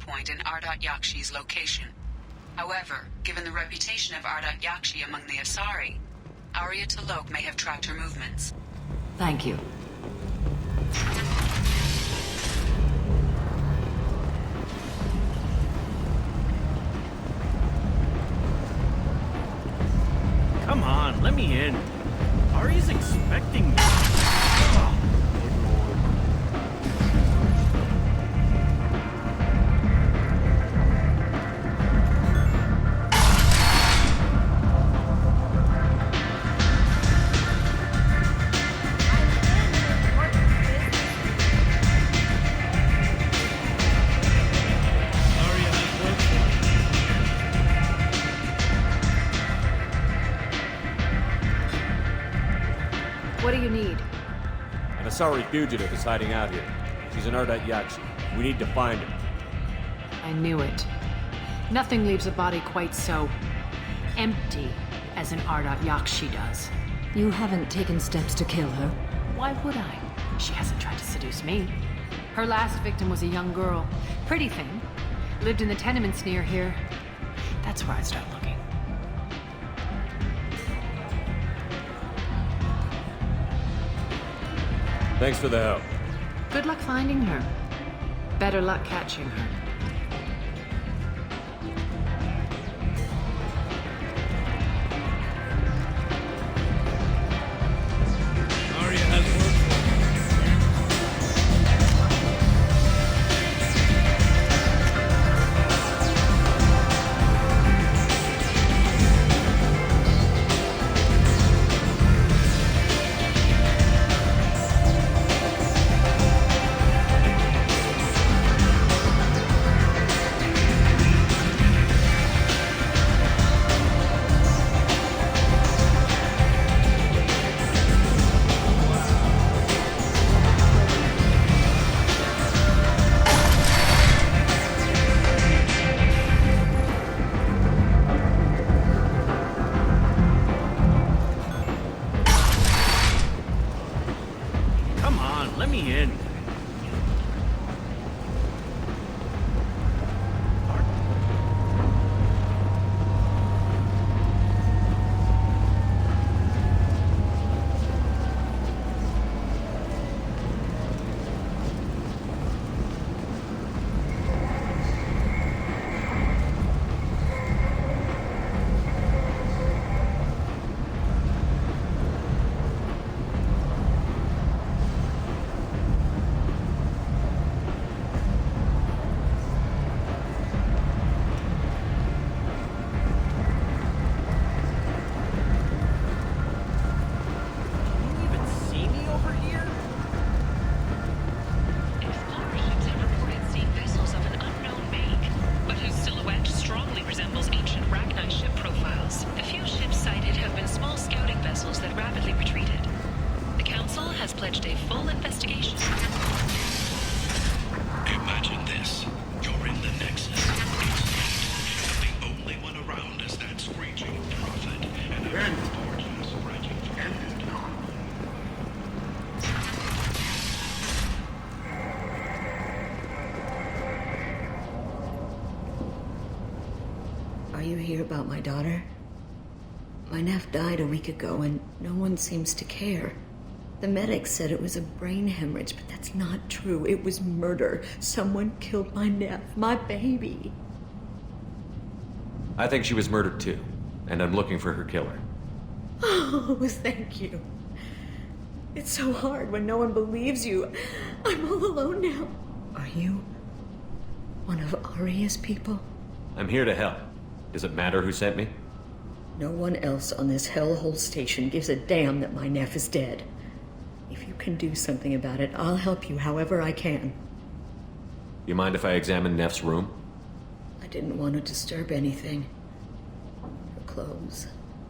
point in Ardat Yakshi's location. However, given the reputation of Ardat Yakshi among the Asari, Arya T'Loak may have tracked her movements. Thank you. Come on, let me in. Arya's expecting me. What do you need? An Asari fugitive is hiding out here. She's an Ardat Yakshi. We need to find her. I knew it. Nothing leaves a body quite so empty as an Ardat Yakshi does. You haven't taken steps to kill her? Why would I? She hasn't tried to seduce me. Her last victim was a young girl. Pretty thing. Lived in the tenements near here. That's where I start looking. Thanks for the help. Good luck finding her. Better luck catching her. Arya has work let me in. pledged a full investigation. Imagine this. You're in the Nexus. It's the only one around is that screeching prophet, and a fortress spreading Are you here about my daughter? My nephew died a week ago and no one seems to care. The medics said it was a brain hemorrhage, but that's not true. It was murder. Someone killed my nephew, my baby. I think she was murdered too, and I'm looking for her killer. Oh, thank you. It's so hard when no one believes you. I'm all alone now. Are you one of Arya's people? I'm here to help. Does it matter who sent me? No one else on this hellhole station gives a damn that my nephew is dead. If you can do something about it, I'll help you however I can. You mind if I examine Neff's room? I didn't want to disturb anything. Her clothes,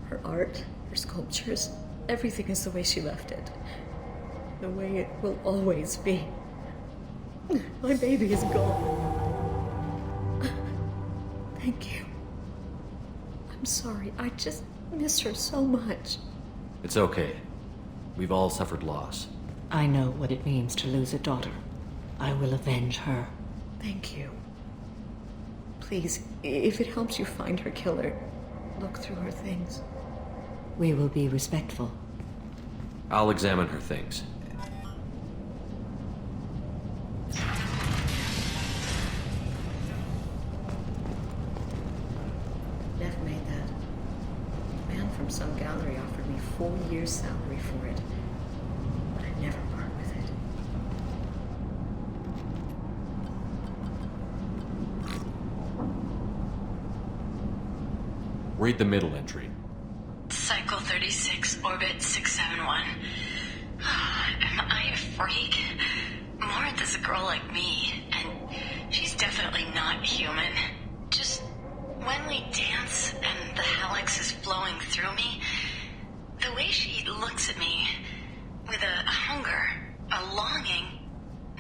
her art, her sculptures, everything is the way she left it. The way it will always be. My baby is gone. Thank you. I'm sorry, I just miss her so much. It's okay. We've all suffered loss. I know what it means to lose a daughter. I will avenge her. Thank you. Please, if it helps you find her killer, look through her things. We will be respectful. I'll examine her things. Neff made that. A man from some gallery offered me 4 years' salary for it. But I'd never part with it. Read the middle entry. Cycle 36, orbit 671. Am I a freak? Morinth is a girl like me, and she's definitely not human. Just when we dance and the helix is flowing through me, the way she looks at me with a hunger, a longing,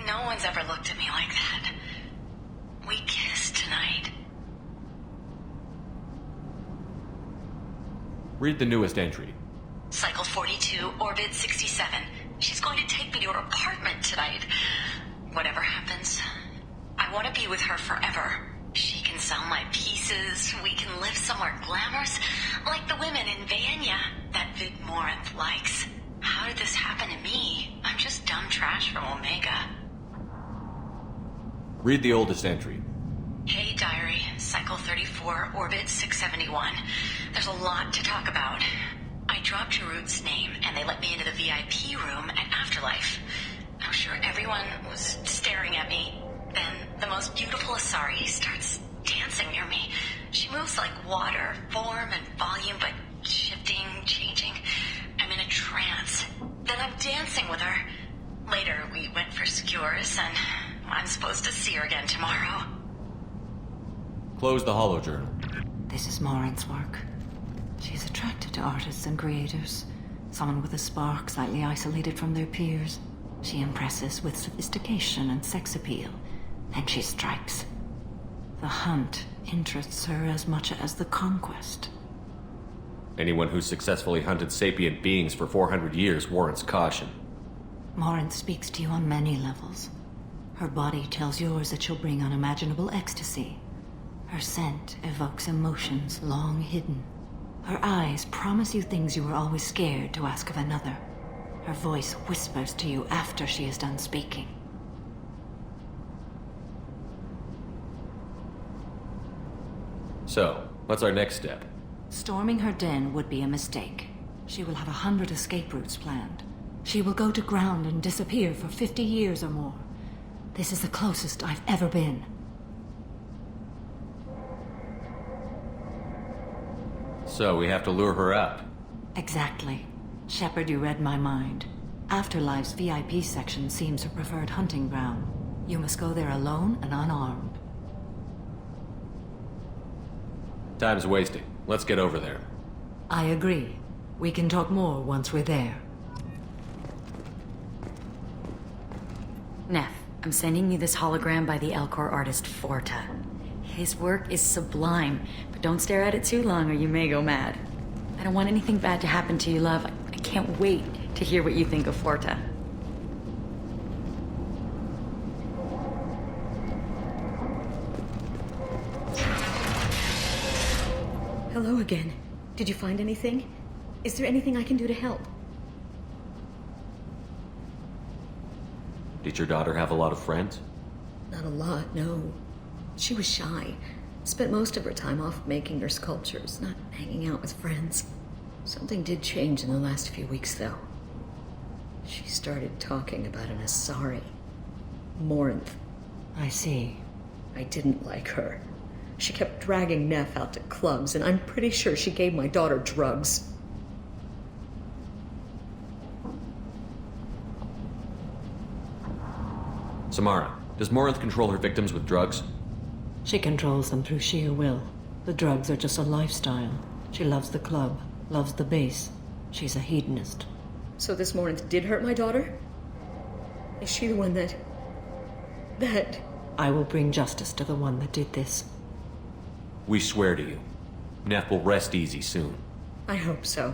no one's ever looked at me like that. We kissed tonight. Read the newest entry. Cycle 42, orbit 67. She's going to take me to her apartment tonight. Whatever happens, I want to be with her forever. She can sell my pieces. We can live somewhere glamorous, like the women in Vanya that Vid Morinth likes. How did this happen to me? I'm just dumb trash from Omega. Read the oldest entry. Hey, Diary. Cycle 34, orbit 671. There's a lot to talk about. I dropped Jarut's name, and they let me into the VIP room at Afterlife. I'm sure everyone was staring at me. Then the most beautiful Asari starts dancing near me. She moves like water, form and volume, but shifting, changing. I'm in a trance. Then I'm dancing with her. Later, we went for skewers, and I'm supposed to see her again tomorrow. Close the holo journal. This is Morinth's work. She's attracted to artists and creators. Someone with a spark, slightly isolated from their peers. She impresses with sophistication and sex appeal. Then she strikes. The hunt interests her as much as the conquest. Anyone who's successfully hunted sapient beings for 400 years warrants caution. Morinth speaks to you on many levels. Her body tells yours that she'll bring unimaginable ecstasy. Her scent evokes emotions long hidden. Her eyes promise you things you were always scared to ask of another. Her voice whispers to you after she is done speaking. So, what's our next step? Storming her den would be a mistake. She will have 100 escape routes planned. She will go to ground and disappear for 50 years or more. This is the closest I've ever been. So, we have to lure her out. Exactly. Shepard, you read my mind. Afterlife's VIP section seems her preferred hunting ground. You must go there alone and unarmed. Time's wasting. Let's get over there. I agree. We can talk more once we're there. Neff, I'm sending you this hologram by the Elcor artist Forta. His work is sublime, but don't stare at it too long or you may go mad. I don't want anything bad to happen to you, love. I can't wait to hear what you think of Forta. Hello again. Did you find anything? Is there anything I can do to help? Did your daughter have a lot of friends? Not a lot, no. She was shy. Spent most of her time off making her sculptures, not hanging out with friends. Something did change in the last few weeks, though. She started talking about an Asari. Morinth. I see. I didn't like her. She kept dragging Neff out to clubs, and I'm pretty sure she gave my daughter drugs. Samara, does Morinth control her victims with drugs? She controls them through sheer will. The drugs are just a lifestyle. She loves the club, loves the base. She's a hedonist. So this Morinth did hurt my daughter? Is she the one that... I will bring justice to the one that did this. We swear to you. Neff will rest easy soon. I hope so.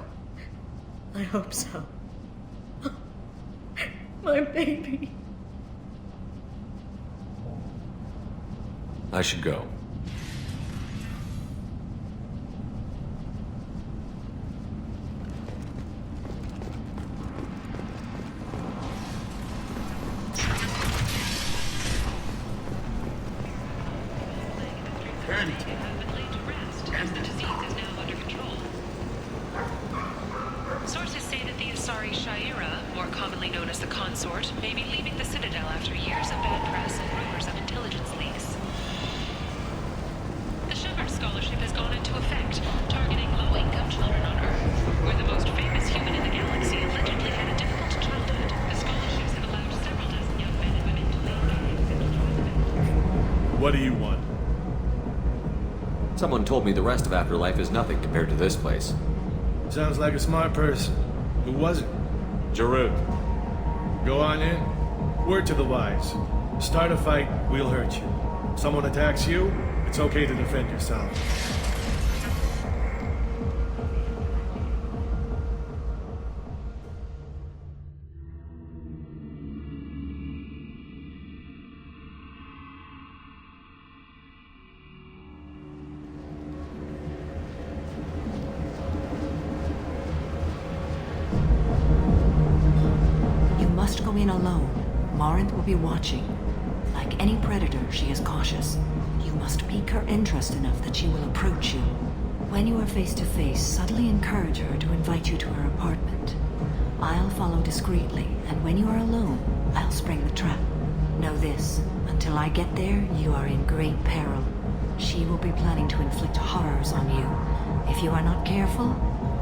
I hope so. My baby. I should go. Sources say that the Asari Shaira, more commonly known as the Consort, may be leaving the Citadel after years of bad press and rumors of intelligence leaks. The Shepard Scholarship has gone into effect, targeting low-income children on Earth, where the most famous human in the galaxy allegedly had a difficult childhood. The scholarships have allowed several dozen young men and women to leave. What do you want? Someone told me the rest of Afterlife is nothing compared to this place. Sounds like a smart person. Who was it? Jarut. Go on in. Word to the wise. Start a fight, we'll hurt you. Someone attacks you, it's okay to defend yourself. Go in alone. Morinth will be watching. Like any predator, she is cautious. You must pique her interest enough that she will approach you. When you are face to face, subtly encourage her to invite you to her apartment. I'll follow discreetly, and when you are alone, I'll spring the trap. Know this, until I get there, you are in great peril. She will be planning to inflict horrors on you. If you are not careful,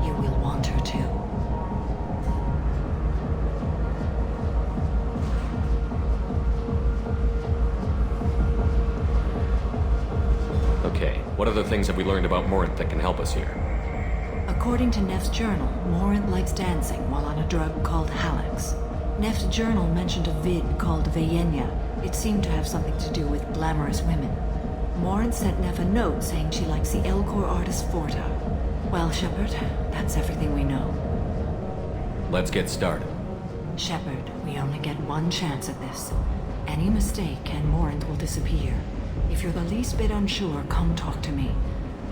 you will want her to. Okay, what other things have we learned about Morinth that can help us here? According to Neff's journal, Morinth likes dancing while on a drug called Halax. Neff's journal mentioned a vid called Vayenya. It seemed to have something to do with glamorous women. Morinth sent Neff a note saying she likes the Elcor artist Forta. Well, Shepard, that's everything we know. Let's get started. Shepard, we only get one chance at this. Any mistake and Morinth will disappear. If you're the least bit unsure, come talk to me.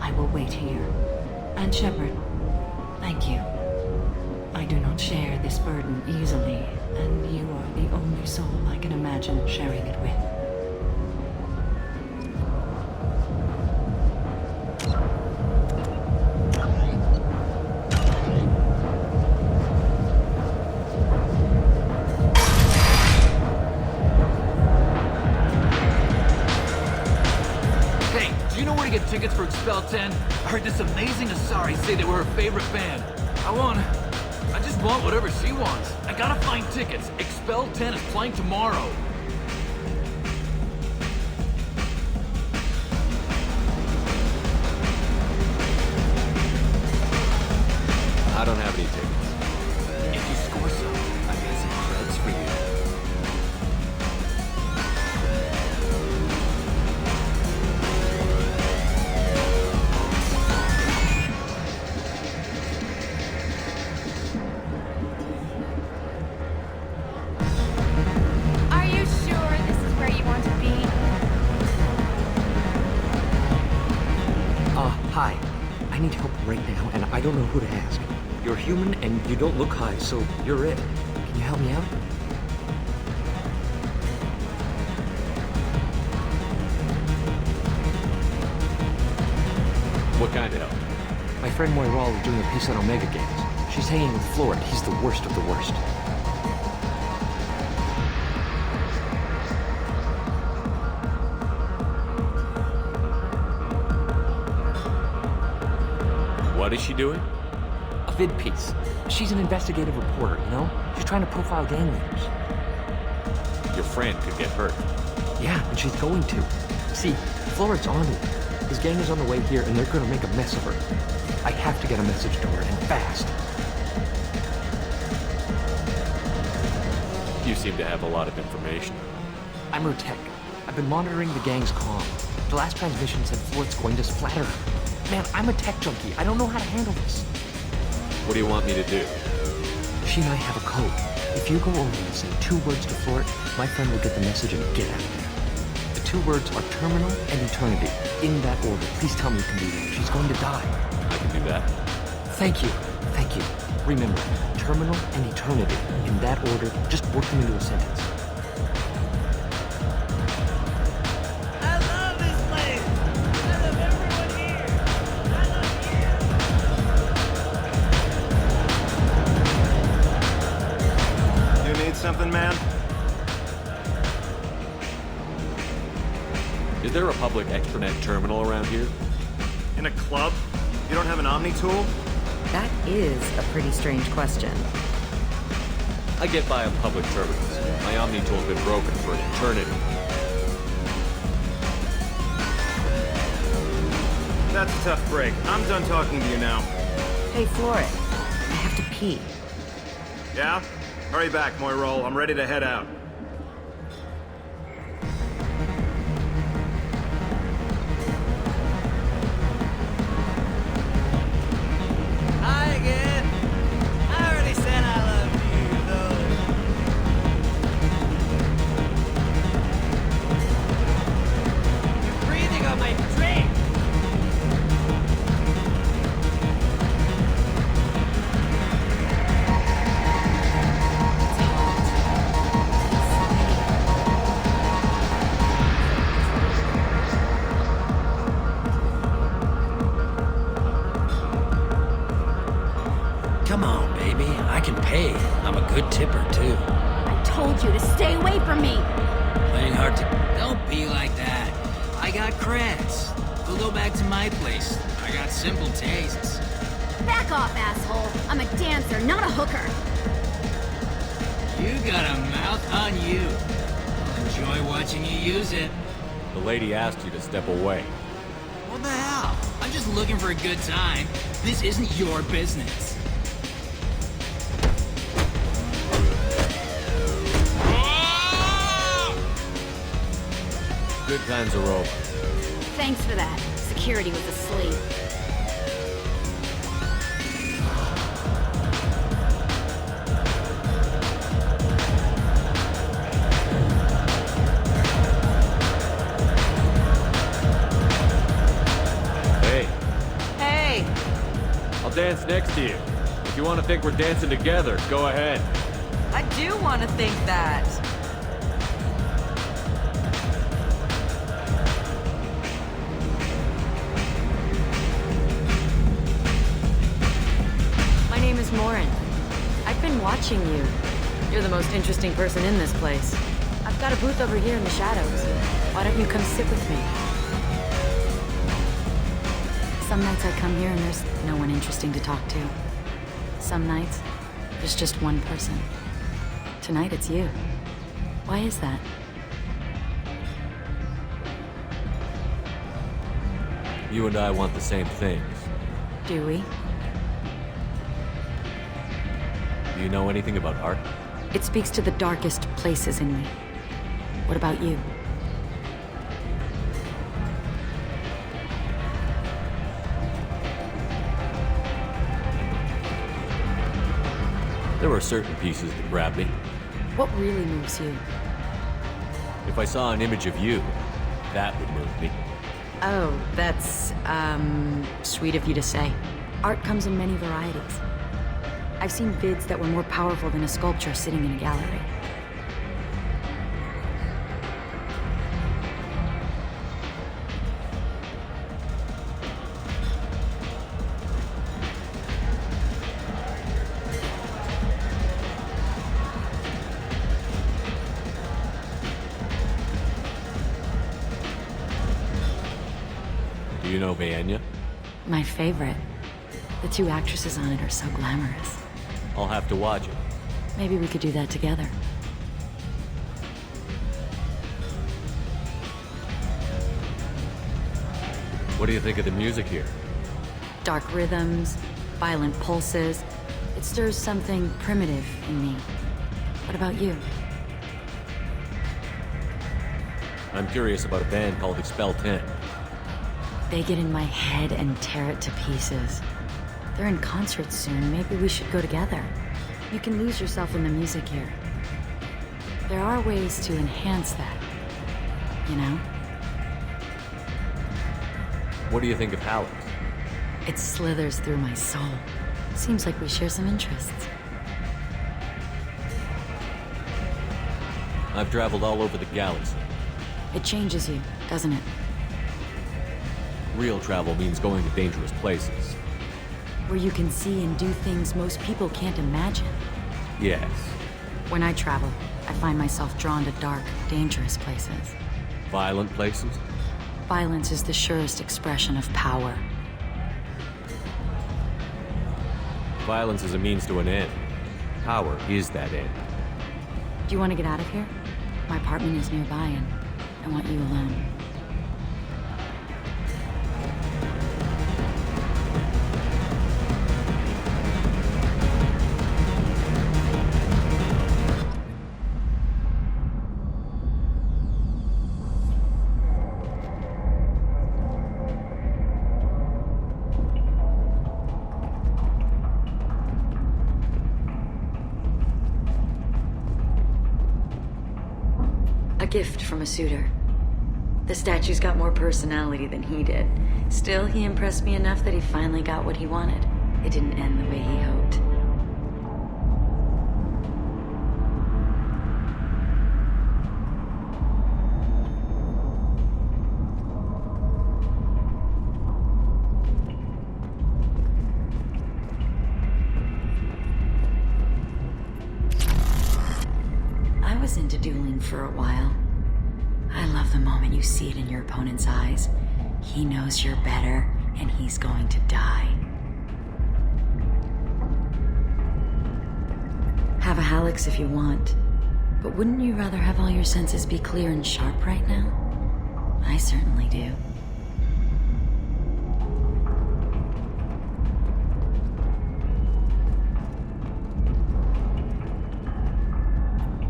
I will wait here. And Shepard, thank you. I do not share this burden easily, and you are the only soul I can imagine sharing it with. Tickets for Expel 10. I heard this amazing Asari say they were her favorite band. I just want whatever she wants. I gotta find tickets. Expel 10 is playing tomorrow. I don't have any tickets. If you score some, I got some creds for you. Hi. I need help right now, and I don't know who to ask. You're human, and you don't look high, so you're it. Can you help me out? What kind of help? My friend Moiral is doing a piece on Omega Games. She's hanging with Florid. He's the worst of the worst. What is she doing? A vid piece. She's an investigative reporter, you know? She's trying to profile gang leaders. Your friend could get hurt. Yeah, and she's going to. See, Florid's on it. His gang is on the way here, and they're gonna make a mess of her. I have to get a message to her, and fast. You seem to have a lot of information. I'm her tech. I've been monitoring the gang's comm. The last transmission said Florid's going to splatter her. Man, I'm a tech junkie. I don't know how to handle this. What do you want me to do? She and I have a code. If you go over and say 2 words to Florid, my friend will get the message and get out of there. The 2 words are terminal and eternity. In that order. Please tell me you can do that. She's going to die. I can do that. Thank you. Thank you. Remember, terminal and eternity. In that order, just work them into a sentence. I love this place! You're the Is there a public extranet terminal around here? In a club? You don't have an Omni tool? That is a pretty strange question. I get by on public terminals. My Omni tool's been broken for an eternity. That's a tough break. I'm done talking to you now. Hey, Floret. I have to pee. Yeah? Hurry back, Moirol. I'm ready to head out. Hi again. I already said I love you, though. You're breathing on my drink. Come on, baby. I can pay. I'm a good tipper, too. I told you to stay away from me! Playing hard to... Don't be like that. I got creds. We'll go back to my place. I got simple tastes. Back off, asshole! I'm a dancer, not a hooker! You got a mouth on you. I'll enjoy watching you use it. The lady asked you to step away. What the hell? I'm just looking for a good time. This isn't your business. Good times are over. Thanks for that. Security was asleep. Hey, Hey! I'll dance next to you. If you want to think we're dancing together, go ahead. I do want to think that. My name is Morin. I've been watching you. You're the most interesting person in this place. I've got a booth over here in the shadows. Why don't you come sit with me? Some nights I come here and there's no one interesting to talk to. Some nights, there's just one person. Tonight it's you. Why is that? You and I want the same things. Do we? Do you know anything about art? It speaks to the darkest places in me. What about you? There were certain pieces that grabbed me. What really moves you? If I saw an image of you, that would move me. Oh, that's, sweet of you to say. Art comes in many varieties. I've seen vids that were more powerful than a sculpture sitting in a gallery. Do you know Vaenya? My favorite. The two actresses on it are so glamorous. I'll have to watch it. Maybe we could do that together. What do you think of the music here? Dark rhythms, violent pulses. It stirs something primitive in me. What about you? I'm curious about a band called Expel 10. They get in my head and tear it to pieces. They're in concert soon. Maybe we should go together. You can lose yourself in the music here. There are ways to enhance that, you know? What do you think of Halleck? It slithers through my soul. Seems like we share some interests. I've traveled all over the galaxy. It changes you, doesn't it? Real travel means going to dangerous places. Where you can see and do things most people can't imagine. Yes. When I travel, I find myself drawn to dark, dangerous places. Violent places? Violence is the surest expression of power. Violence is a means to an end. Power is that end. Do you want to get out of here? My apartment is nearby and I want you alone. A gift from a suitor. The statue's got more personality than he did. Still, he impressed me enough that he finally got what he wanted. It didn't end the way he hoped. I was into dueling for a while. I love the moment you see it in your opponent's eyes. He knows you're better, and he's going to die. Have a Hallex if you want, but wouldn't you rather have all your senses be clear and sharp right now? I certainly do.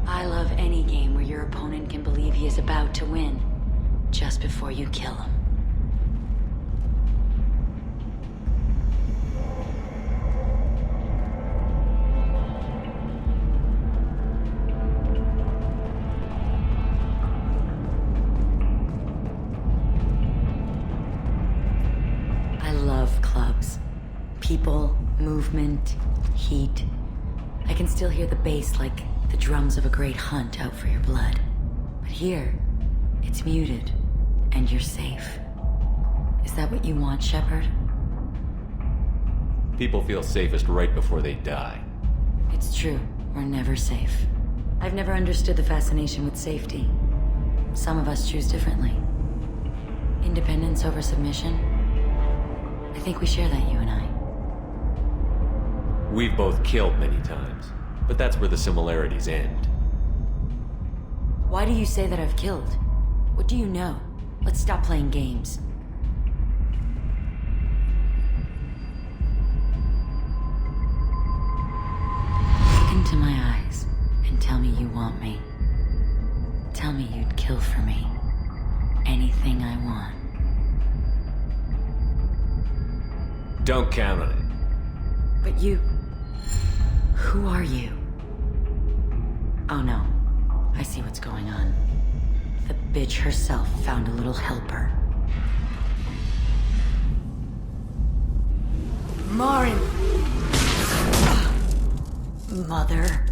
I love any game where your opponent can believe he is about to win, just before you kill him. I love clubs. People, movement, heat. I can still hear the bass like the drums of a great hunt out for your blood. But here, it's muted, and you're safe. Is that what you want, Shepard? People feel safest right before they die. It's true. We're never safe. I've never understood the fascination with safety. Some of us choose differently. Independence over submission? I think we share that, you and I. We've both killed many times, but that's where the similarities end. Why do you say that I've killed? What do you know? Let's stop playing games. Look into my eyes and tell me you want me. Tell me you'd kill for me. Anything I want. Don't count on it. But you... Who are you? Oh no. I see what's going on. The bitch herself found a little helper. Marin! Mother.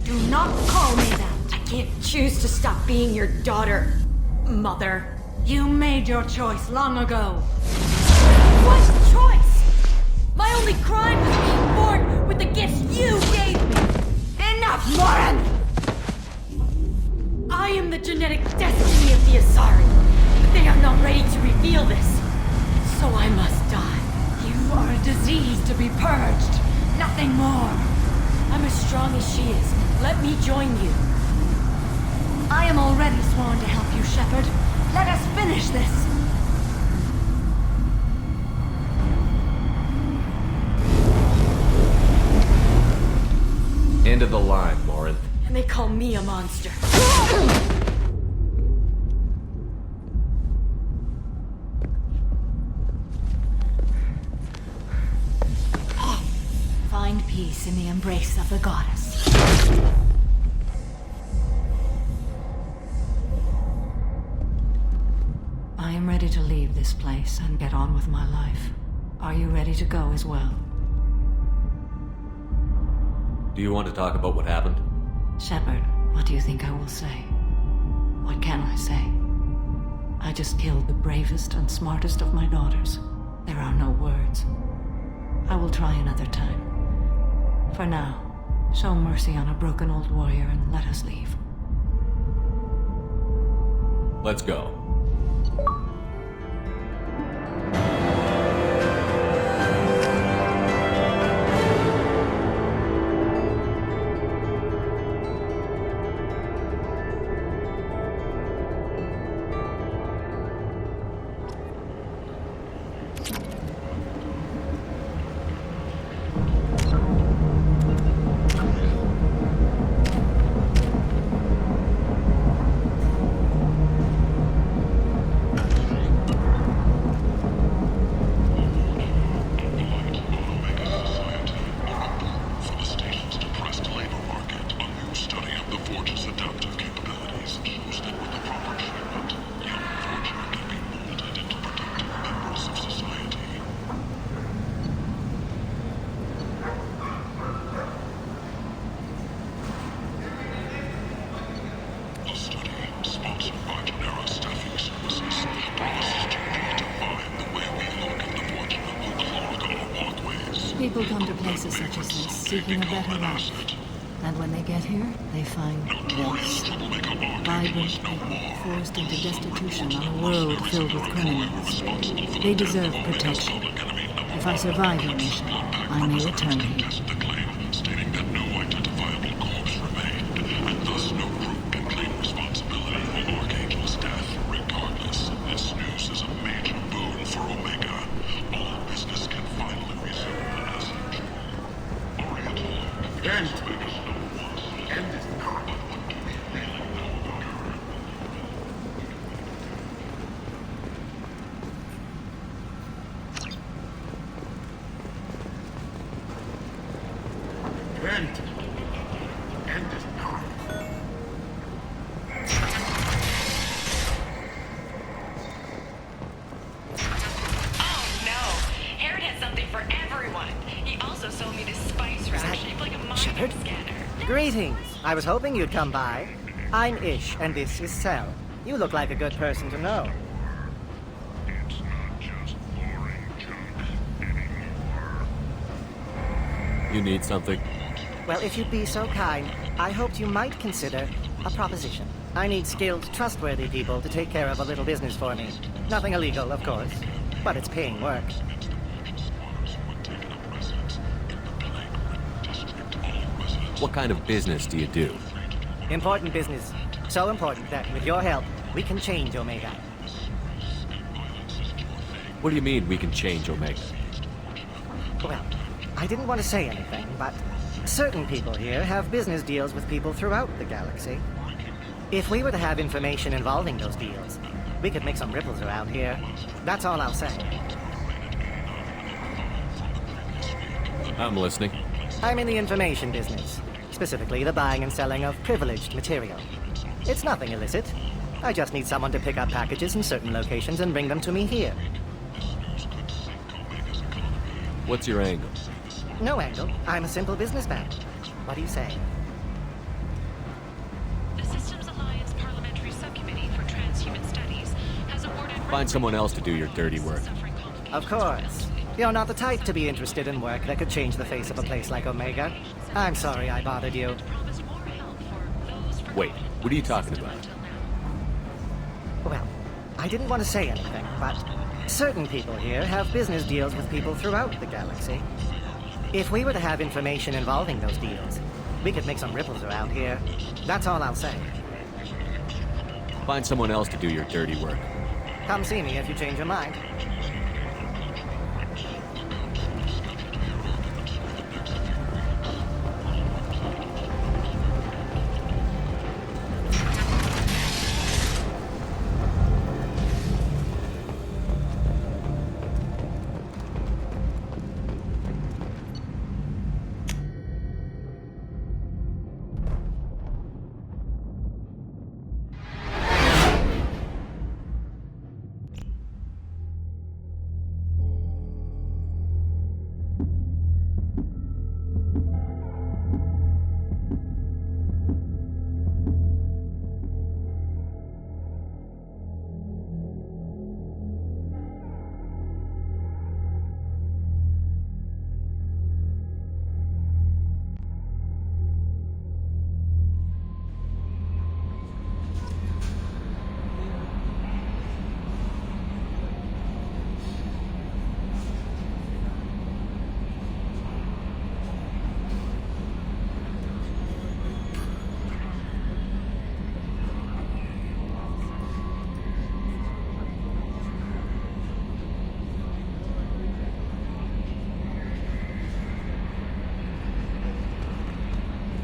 Do not call me that! I can't choose to stop being your daughter, Mother. You made your choice long ago. What choice? My only crime was being born with the gifts you gave me! Enough, Marin! I am the genetic destiny of the Asari, but they are not ready to reveal this. So I must die. You are a disease to be purged, nothing more. I'm as strong as she is. Let me join you. I am already sworn to help you, Shepard. Let us finish this. End of the line, Morinth. And they call me a monster. Find peace in the embrace of the goddess. I am ready to leave this place and get on with my life. Are you ready to go as well? Do you want to talk about what happened? Shepard, what do you think I will say? What can I say? I just killed the bravest and smartest of my daughters. There are no words. I will try another time. For now, show mercy on a broken old warrior and let us leave. Let's go. People come to places such as this seeking a better life. And when they get here, they find this. Vibrant people forced into destitution on a world filled with criminals. They deserve protection. If I survive your mission, I may return here. Stating that no identifiable corpse remained, and thus no group can claim responsibility for Archangel's death. Regardless, this news is a major boon for Omega. All business can finally resume as Oriental. End is not. End is not. Oh no! Herod had something for everyone. He also sold me this spice rack shaped like a mind Shepard? scanner. Greetings. I was hoping you'd come by. I'm Ish, and this is Cell. You look like a good person to know. It's not just boring junk anymore. You need something? Well, if you'd be so kind, I hoped you might consider a proposition. I need skilled, trustworthy people to take care of a little business for me. Nothing illegal, of course, but it's paying work. What kind of business do you do? Important business. So important that, with your help, we can change Omega. What do you mean we can change Omega? Well, I didn't want to say anything, but certain people here have business deals with people throughout the galaxy. If we were to have information involving those deals, we could make some ripples around here. That's all I'll say. I'm listening. I'm in the information business, specifically the buying and selling of privileged material. It's nothing illicit. I just need someone to pick up packages in certain locations and bring them to me here. What's your angle? No angle. I'm a simple businessman. What do you say? The Systems Alliance Parliamentary Subcommittee for Transhuman Studies has awarded... Find someone else to do your dirty work. Of course. You're not the type to be interested in work that could change the face of a place like Omega. I'm sorry I bothered you. Wait, what are you talking about? Well, I didn't want to say anything, but certain people here have business deals with people throughout the galaxy. If we were to have information involving those deals, we could make some ripples around here. That's all I'll say. Find someone else to do your dirty work. Come see me if you change your mind.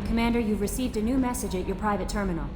Commander, you've received a new message at your private terminal.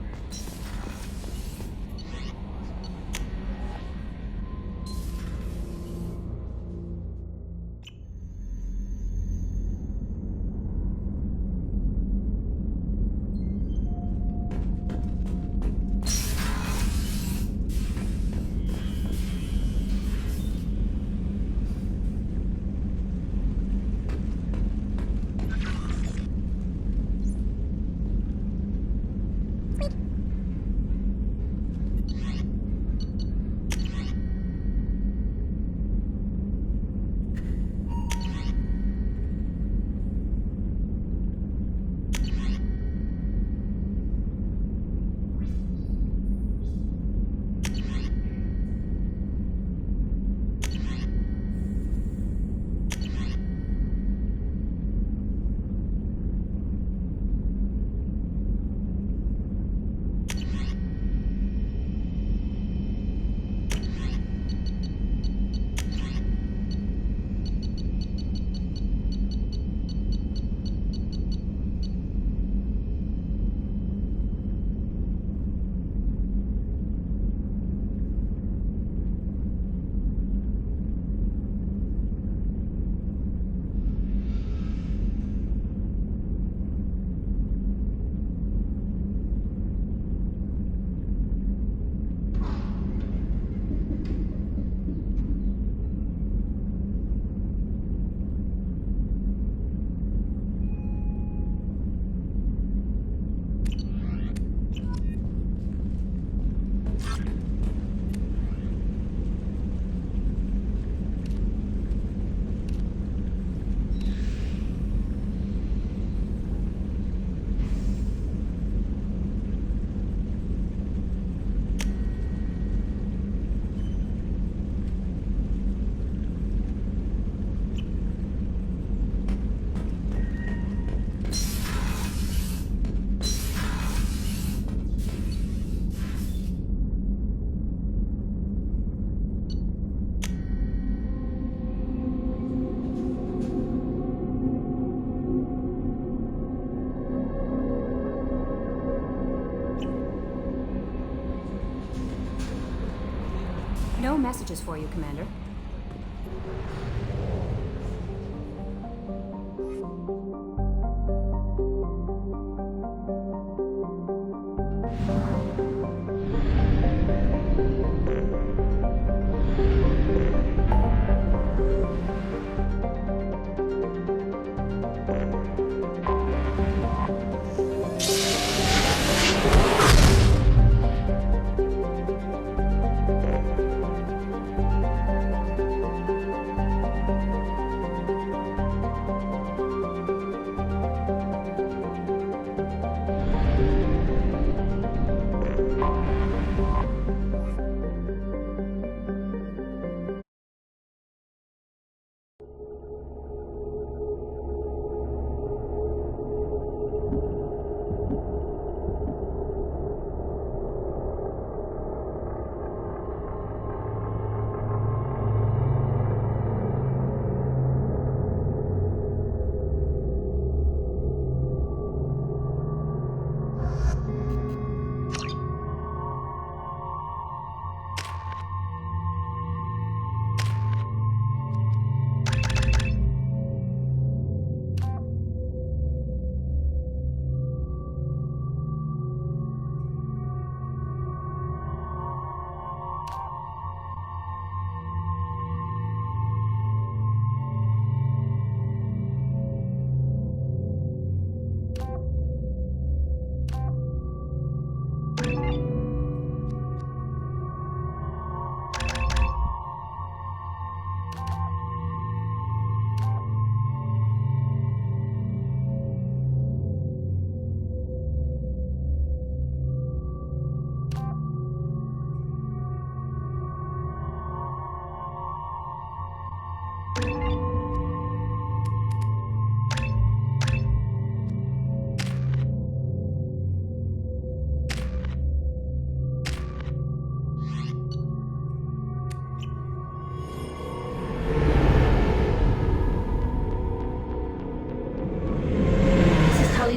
No messages for you, Commander.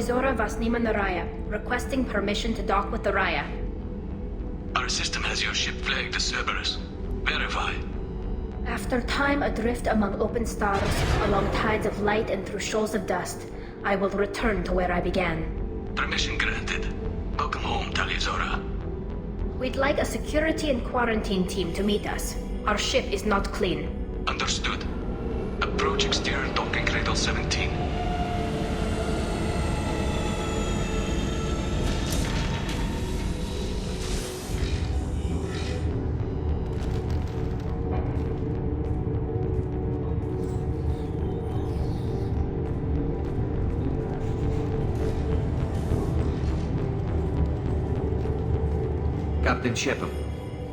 Zora Vasnima Naraya, requesting permission to dock with the Raya. Our system has your ship flagged as Cerberus. Verify. After time adrift among open stars, along tides of light and through shoals of dust, I will return to where I began. Permission granted. Welcome home, Tali'Zorah. We'd like a security and quarantine team to meet us. Our ship is not clean. Understood. Approach exterior docking cradle 17. Captain Shepard,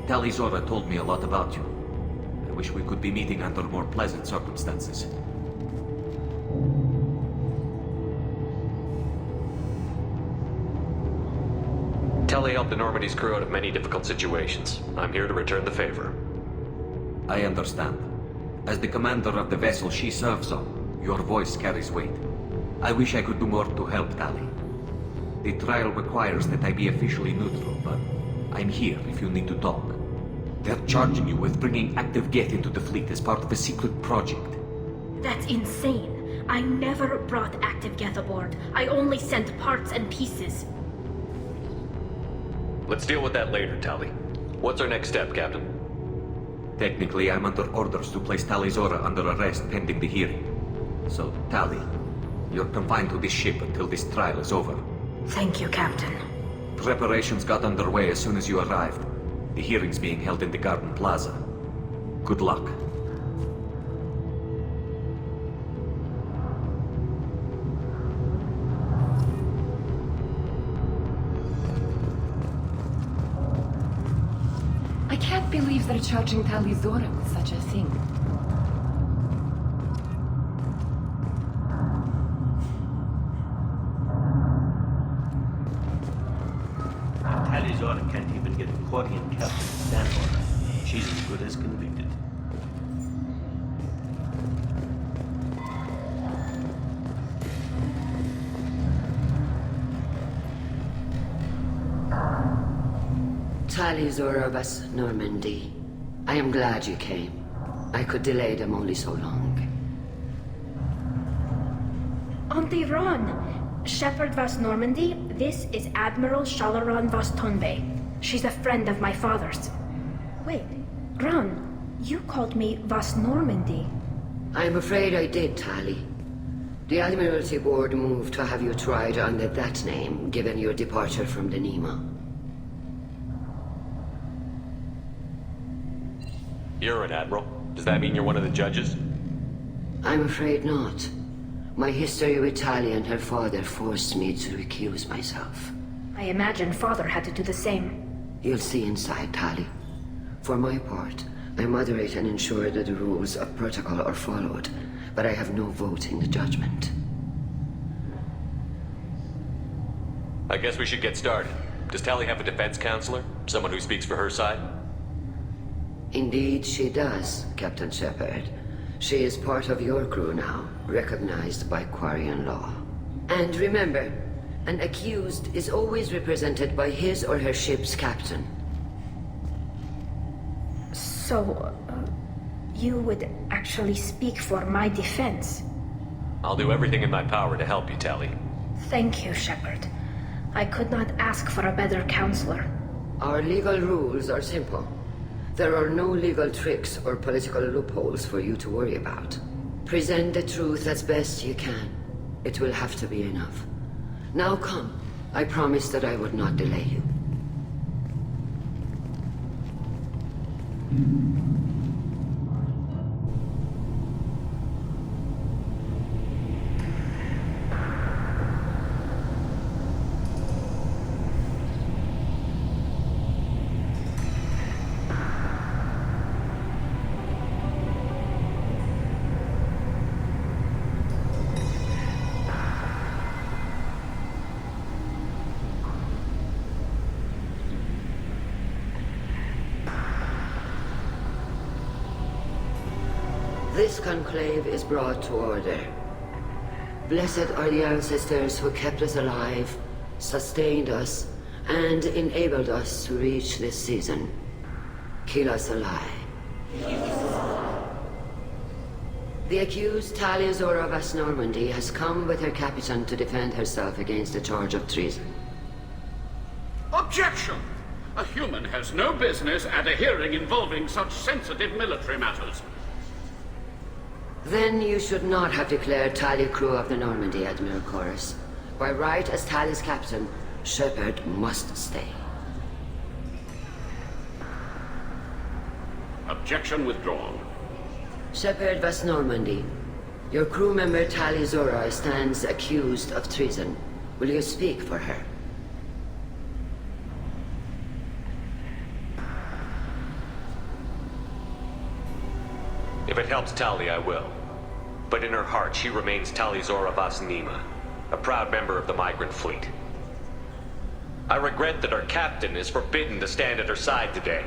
Tali'Zorah told me a lot about you. I wish we could be meeting under more pleasant circumstances. Tali helped the Normandy's crew out of many difficult situations. I'm here to return the favor. I understand. As the commander of the vessel she serves on, your voice carries weight. I wish I could do more to help Tali. The trial requires that I be officially neutral, but I'm here if you need to talk. They're charging you with bringing active Geth into the fleet as part of a secret project. That's insane. I never brought active Geth aboard. I only sent parts and pieces. Let's deal with that later, Tali. What's our next step, Captain? Technically, I'm under orders to place Tali'Zorah under arrest pending the hearing. So, Tali, you're confined to this ship until this trial is over. Thank you, Captain. Preparations got underway as soon as you arrived. The hearing's being held in the Garden Plaza. Good luck. I can't believe they're charging Tali'Zorah with such a thing. Tali'Zorah can't even get a Quarian captain to stand for her. She's as good as convicted. Tali'Zorah vas Normandy. I am glad you came. I could delay them only so long. Auntie Ron! Shepard Vas Normandy, this is Admiral Shalaran Vas Tonbe. She's a friend of my father's. Wait, Ron, you called me Vas Normandy. I'm afraid I did, Tali. The Admiralty Board moved to have you tried under that name, given your departure from the Nima. You're an admiral. Does that mean you're one of the judges? I'm afraid not. My history with Tali and her father forced me to recuse myself. I imagine father had to do the same. You'll see inside, Tali. For my part, I moderate and ensure that the rules of protocol are followed, but I have no vote in the judgment. I guess we should get started. Does Tali have a defense counselor? Someone who speaks for her side? Indeed, she does, Captain Shepard. She is part of your crew now, recognized by Quarian law. And remember, an accused is always represented by his or her ship's captain. So, you would actually speak for my defense? I'll do everything in my power to help you, Tali. Thank you, Shepard. I could not ask for a better counselor. Our legal rules are simple. There are no legal tricks or political loopholes for you to worry about. Present the truth as best you can. It will have to be enough. Now come. I promised that I would not delay you. This conclave is brought to order. Blessed are the ancestors who kept us alive, sustained us, and enabled us to reach this season. Keep us alive. The accused Talia Zora Vas Normandy has come with her captain to defend herself against the charge of treason. Objection! A human has no business at a hearing involving such sensitive military matters. Then you should not have declared Talia crew of the Normandy, Admiral Chorus. By right as Talia's captain, Shepard must stay. Objection withdrawn. Shepard Vas Normandy, your crew member Talia Zora stands accused of treason. Will you speak for her? If it helps Tali, I will. But in her heart, she remains Tali Zora Vas Nima, a proud member of the migrant fleet. I regret that our captain is forbidden to stand at her side today.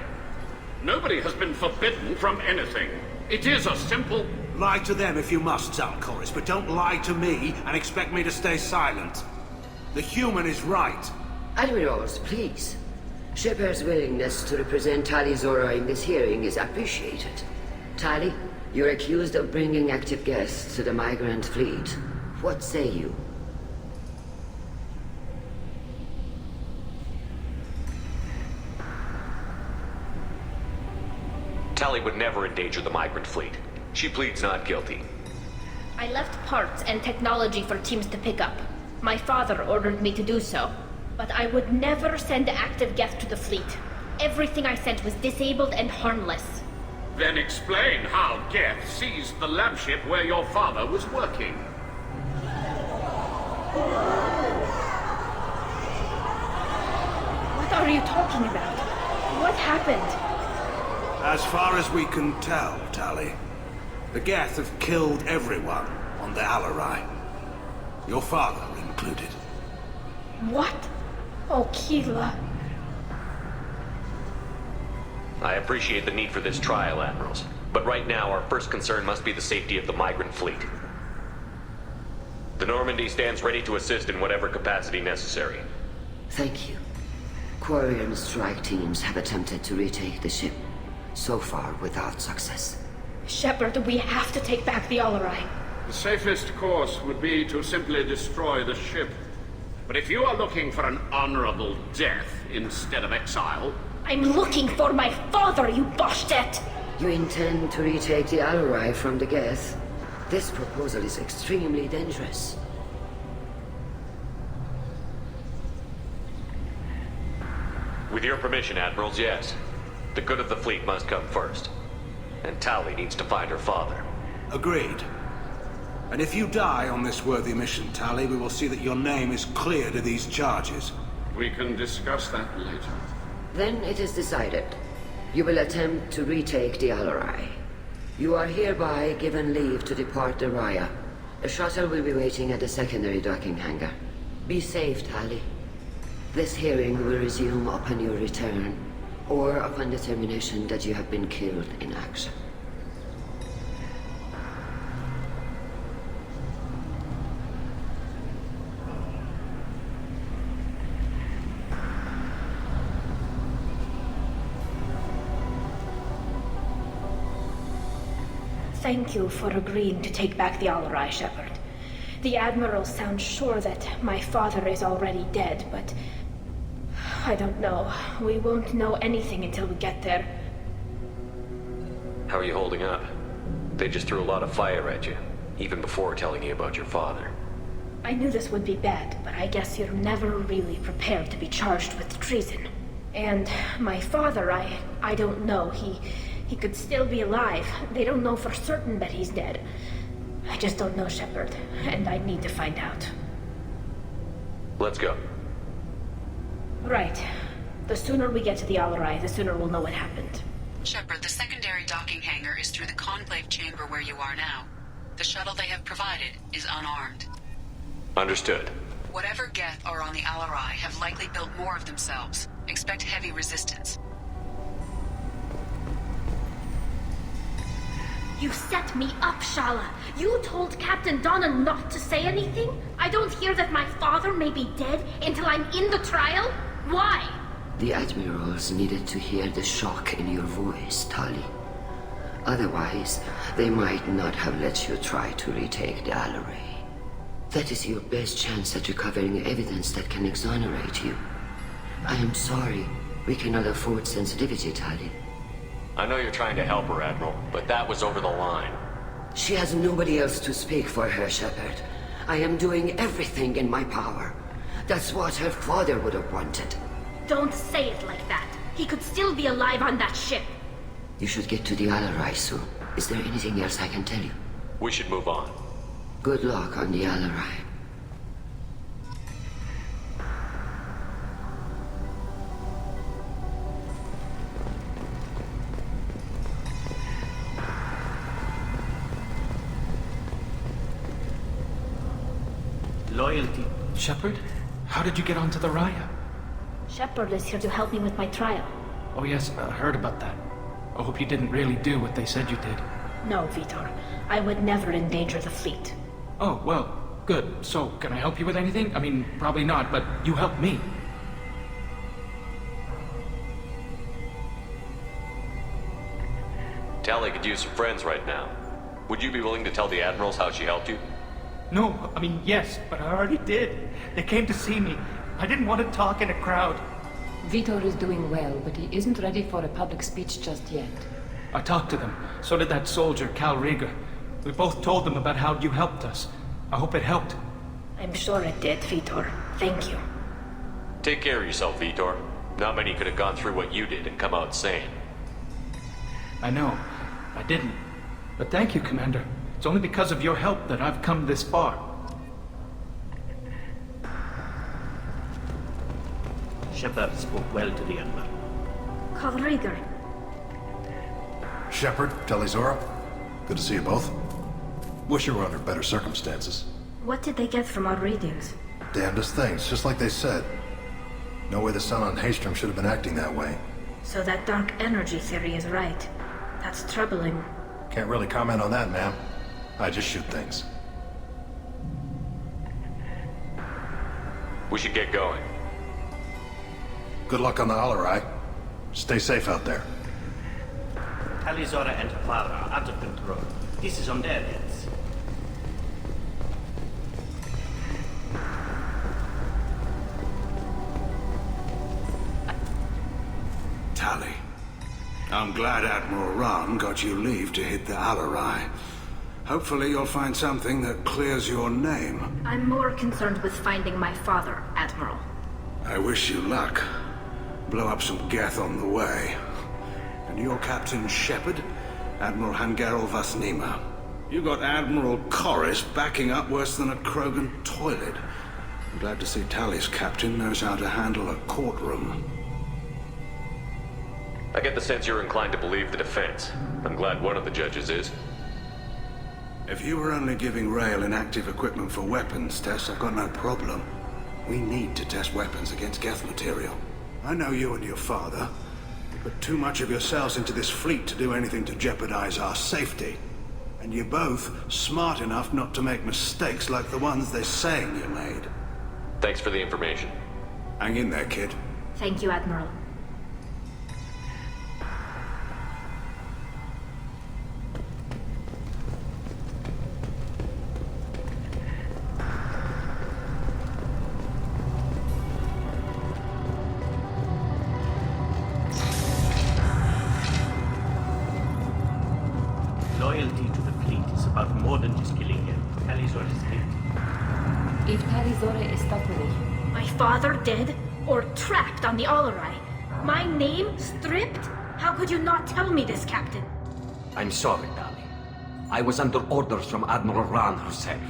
Nobody has been forbidden from anything. It is a simple... Lie to them if you must, Zalcoris, but don't lie to me and expect me to stay silent. The human is right. Admirals, please. Shepard's willingness to represent Tali Zora in this hearing is appreciated. Tali, you're accused of bringing active guests to the migrant fleet. What say you? Tali would never endanger the migrant fleet. She pleads not guilty. I left parts and technology for teams to pick up. My father ordered me to do so. But I would never send active guests to the fleet. Everything I sent was disabled and harmless. Then explain how Geth seized the lab ship where your father was working. What are you talking about? What happened? As far as we can tell, Tali, the Geth have killed everyone on the Alarai. Your father included. What? Oh, Keela. I appreciate the need for this trial, Admirals. But right now, our first concern must be the safety of the migrant fleet. The Normandy stands ready to assist in whatever capacity necessary. Thank you. Quarian strike teams have attempted to retake the ship. so far without success. Shepard, we have to take back the Alarai. The safest course would be to simply destroy the ship. But if you are looking for an honorable death instead of exile... I'm looking for my father, you Bastet! You intend to retake the Alarai from the Geth? This proposal is extremely dangerous. With your permission, Admirals, yes. The good of the fleet must come first. And Tali needs to find her father. Agreed. And if you die on this worthy mission, Tali, we will see that your name is cleared of these charges. We can discuss that later. Then it is decided. You will attempt to retake the Alarai. You are hereby given leave to depart the Raya. A shuttle will be waiting at the secondary docking hangar. Be safe, Tali. This hearing will resume upon your return, or upon determination that you have been killed in action. Thank you for agreeing to take back the Alarai, Shepard. The Admiral sounds sure that my father is already dead, but... I don't know. We won't know anything until we get there. How are you holding up? They just threw a lot of fire at you, even before telling you about your father. I knew this would be bad, but I guess you're never really prepared to be charged with treason. And my father, I don't know. He could still be alive. They don't know for certain that he's dead. I just don't know, Shepard, and I need to find out. Let's go. Right. The sooner we get to the Alarai, the sooner we'll know what happened. Shepard, the secondary docking hangar is through the Conclave chamber where you are now. The shuttle they have provided is unarmed. Understood. Whatever Geth are on the Alarai have likely built more of themselves. Expect heavy resistance. You set me up, Shala. You told Captain Donna not to say anything? I don't hear that my father may be dead until I'm in the trial? Why? The Admirals needed to hear the shock in your voice, Tali. Otherwise, they might not have let you try to retake the Alarai. That is your best chance at recovering evidence that can exonerate you. I am sorry. We cannot afford sensitivity, Tali. I know you're trying to help her, Admiral, but that was over the line. She has nobody else to speak for her, Shepard. I am doing everything in my power. That's what her father would have wanted. Don't say it like that. He could still be alive on that ship. You should get to the Alarai soon. Is there anything else I can tell you? We should move on. Good luck on the Alarai. Loyalty. Shepard? How did you get onto the Raya? Shepard is here to help me with my trial. Oh yes, I heard about that. I hope you didn't really do what they said you did. No, Vitor. I would never endanger the fleet. Oh, well, good. So, can I help you with anything? I mean, probably not, but you helped me. Tali could use some friends right now. Would you be willing to tell the Admirals how she helped you? No, I mean, yes, but I already did. They came to see me. I didn't want to talk in a crowd. Vitor is doing well, but he isn't ready for a public speech just yet. I talked to them. So did that soldier, Cal Rieger. We both told them about how you helped us. I hope it helped. I'm sure it did, Vitor. Thank you. Take care of yourself, Vitor. Not many could have gone through what you did and come out sane. I know. I didn't. But thank you, Commander. It's only because of your help that I've come this far. Shepard spoke well to the young man. Cal Rieger. Shepard, Talizora. Good to see you both. Wish you were under better circumstances. What did they get from our readings? Damnedest things, just like they said. No way the sun on Haystrom should have been acting that way. So that dark energy theory is right. That's troubling. Can't really comment on that, ma'am. I just shoot things. We should get going. Good luck on the Alarai. Stay safe out there. Talizora and her father are out of control. This is on their heads. Tali, I'm glad Admiral Rahn got you leave to hit the Alarai. Hopefully you'll find something that clears your name. I'm more concerned with finding my father, Admiral. I wish you luck. Blow up some Geth on the way. And your Captain Shepard, Admiral Hangarel Vasnima. You got Admiral Corris backing up worse than a Krogan toilet. I'm glad to see Tali's captain knows how to handle a courtroom. I get the sense you're inclined to believe the defense. I'm glad one of the judges is. If you were only giving Rael inactive equipment for weapons tests, I've got no problem. We need to test weapons against Geth material. I know you and your father. You put too much of yourselves into this fleet to do anything to jeopardize our safety. And you're both smart enough not to make mistakes like the ones they're saying you made. Thanks for the information. Hang in there, kid. Thank you, Admiral. Loyalty to the fleet is about more than just killing him. Talizora's dead. If Talizora is stuck with it, My father dead? Or trapped on the Alarai? My name stripped? How could you not tell me this, Captain? I'm sorry, Tali. I was under orders from Admiral Rahn herself.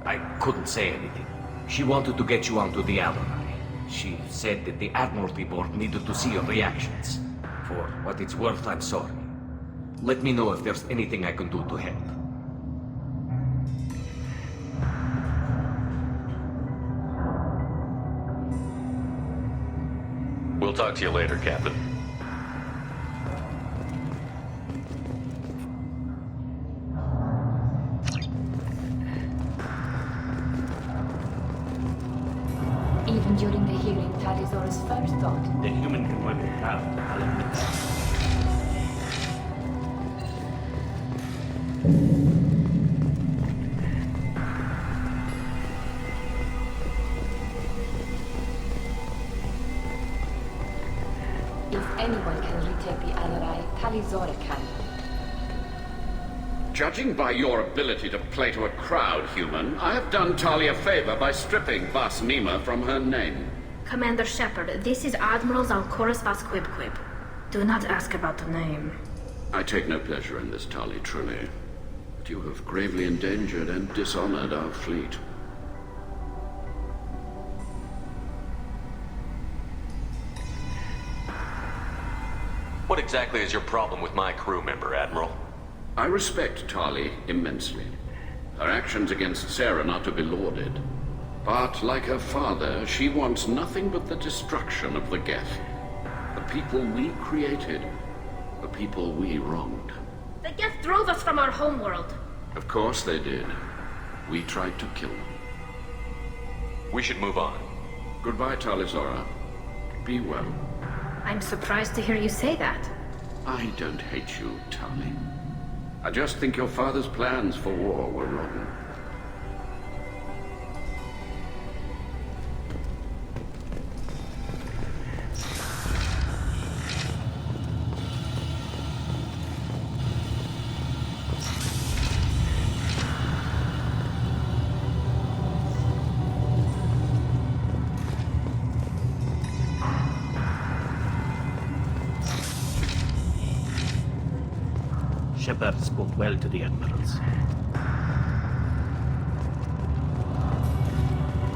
I couldn't say anything. She wanted to get you onto the Alarai. She said that the Admiralty Board needed to see your reactions. For what it's worth, I'm sorry. Let me know if there's anything I can do to help. We'll talk to you later, Captain. even during the hearing, Talizora's first thought. The human can work it out, I'll admit that. If anyone can retake the Alarai, Talizora can. Judging by your ability to play to a crowd, human, I have done Tali a favor by stripping Vasnima from her name. Commander Shepard, this is Admiral Zalkoris Vasquibquib. Do not ask about the name. I take no pleasure in this, Tali, truly. But you have gravely endangered and dishonored our fleet. What exactly is your problem with my crew member, Admiral? I respect Tali immensely. Her actions against Sarah are to be lauded. But, like her father, she wants nothing but the destruction of the Geth. The people we created. The people we wronged. The Geth drove us from our homeworld. Of course they did. We tried to kill them. We should move on. Goodbye, Talizora. Be well. I'm surprised to hear you say that. I don't hate you, Tali. I just think your father's plans for war were wrong. Shepard spoke well to the admirals.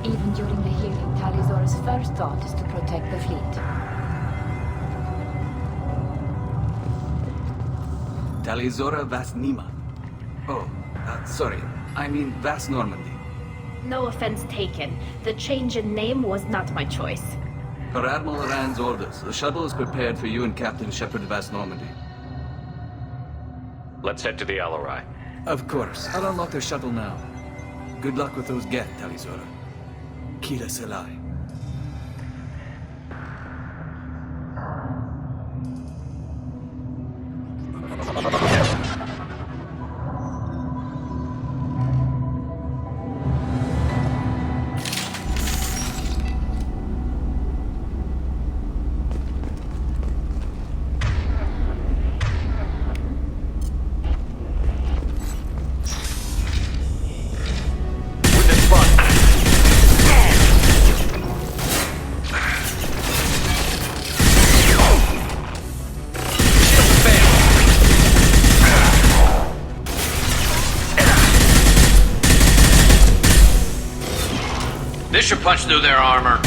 Even during the hearing, Talizora's first thought is to protect the fleet. Talizora Vasnima. Oh, sorry. I mean Vas Normandy. No offense taken. The change in name was not my choice. Per Admiral Rand's orders, the shuttle is prepared for you and Captain Shepard Vas Normandy. Let's head to the Alarai. Of course. I'll unlock the shuttle now. Good luck with those Geth, Talizora. Kira Selai. This should punch through their armor.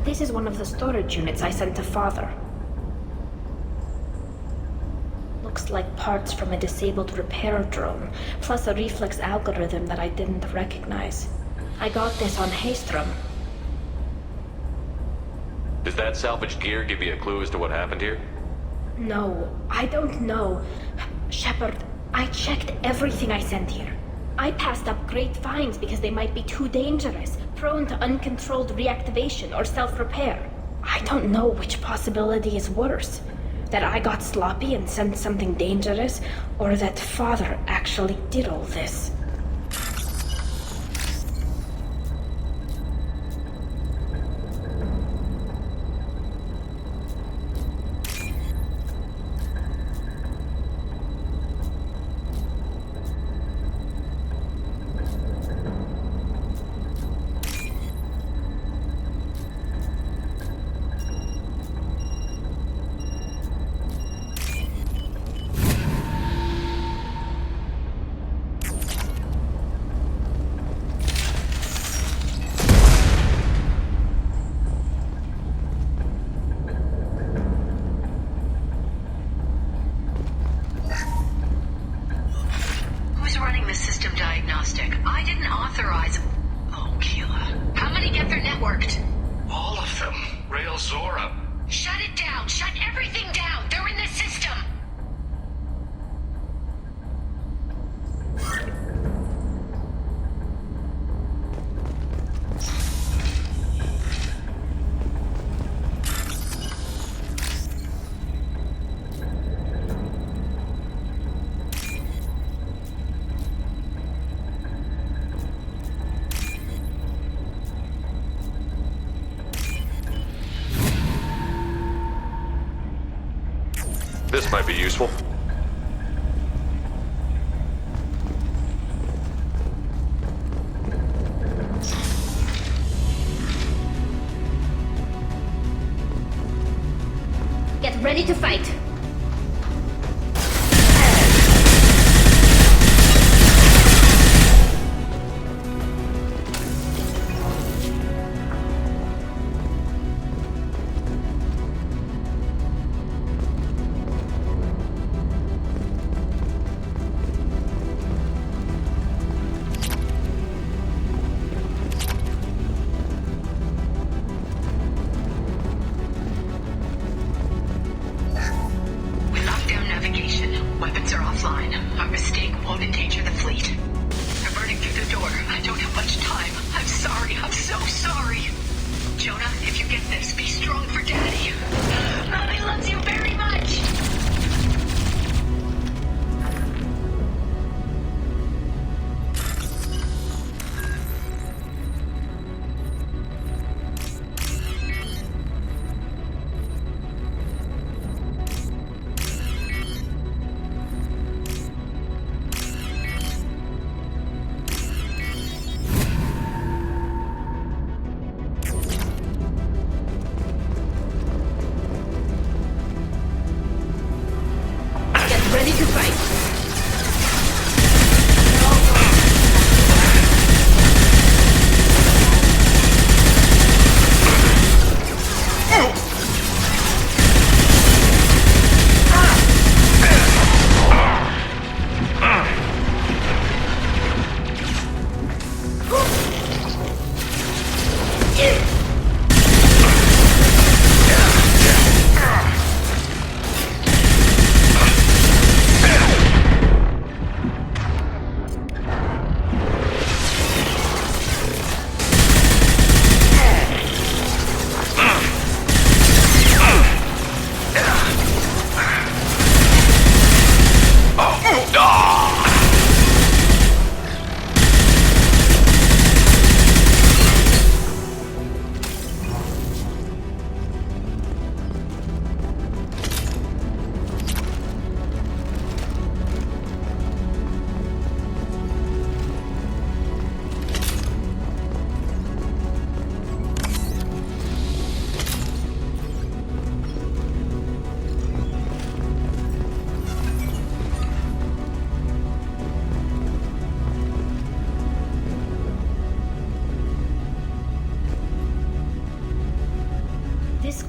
This is one of the storage units I sent to Father. Looks like parts from a disabled repair drone, plus a reflex algorithm that I didn't recognize. I got this on Haystrom. Does that salvaged gear give you a clue as to what happened here? No, I don't know. Shepard, I checked everything I sent here. I passed up great finds because they might be too dangerous, prone to uncontrolled reactivation or self-repair. I don't know which possibility is worse. That I got sloppy and sent something dangerous, or that Father actually did all this. This might be useful. Get ready to fight.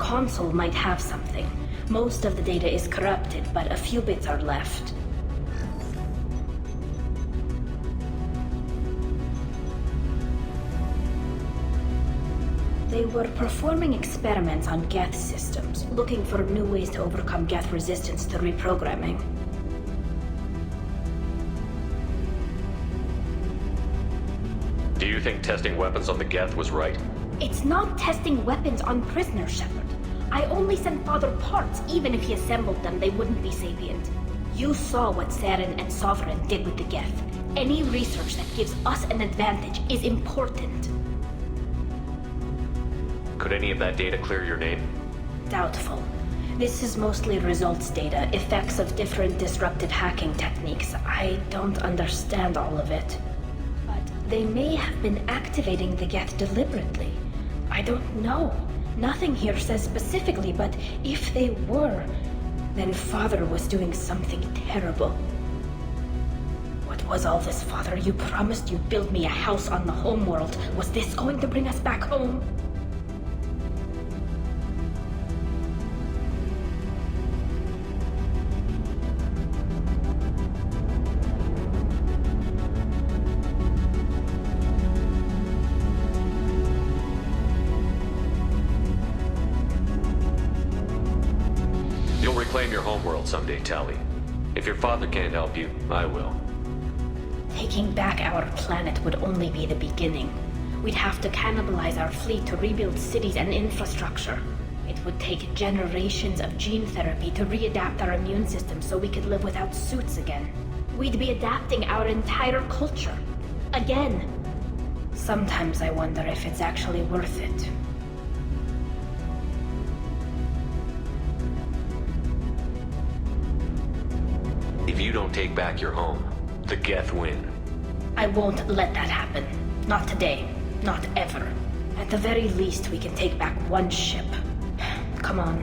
console might have something. Most of the data is corrupted, but a few bits are left. They were performing experiments on Geth systems, looking for new ways to overcome Geth resistance to reprogramming. Do you think testing weapons on the Geth was right? It's not testing weapons on prisoners, Shepard. I only sent Father parts. Even if he assembled them, they wouldn't be sapient. You saw what Saren and Sovereign did with the Geth. Any research that gives us an advantage is important. Could any of that data clear your name? Doubtful. This is mostly results data, effects of different disruptive hacking techniques. I don't understand all of it. But they may have been activating the Geth deliberately. I don't know. Nothing here says specifically, but if they were, then Father was doing something terrible. What was all this, Father? You promised you'd build me a house on the homeworld. Was this going to bring us back home? Reclaim your homeworld someday, Tali. If your father can't help you, I will. Taking back our planet would only be the beginning. We'd have to cannibalize our fleet to rebuild cities and infrastructure. It would take generations of gene therapy to readapt our immune system so we could live without suits again. We'd be adapting our entire culture. Again. Sometimes I wonder if it's actually worth it. If you don't take back your home, the Geth win. I won't let that happen. Not today. Not ever. At the very least, we can take back one ship. Come on.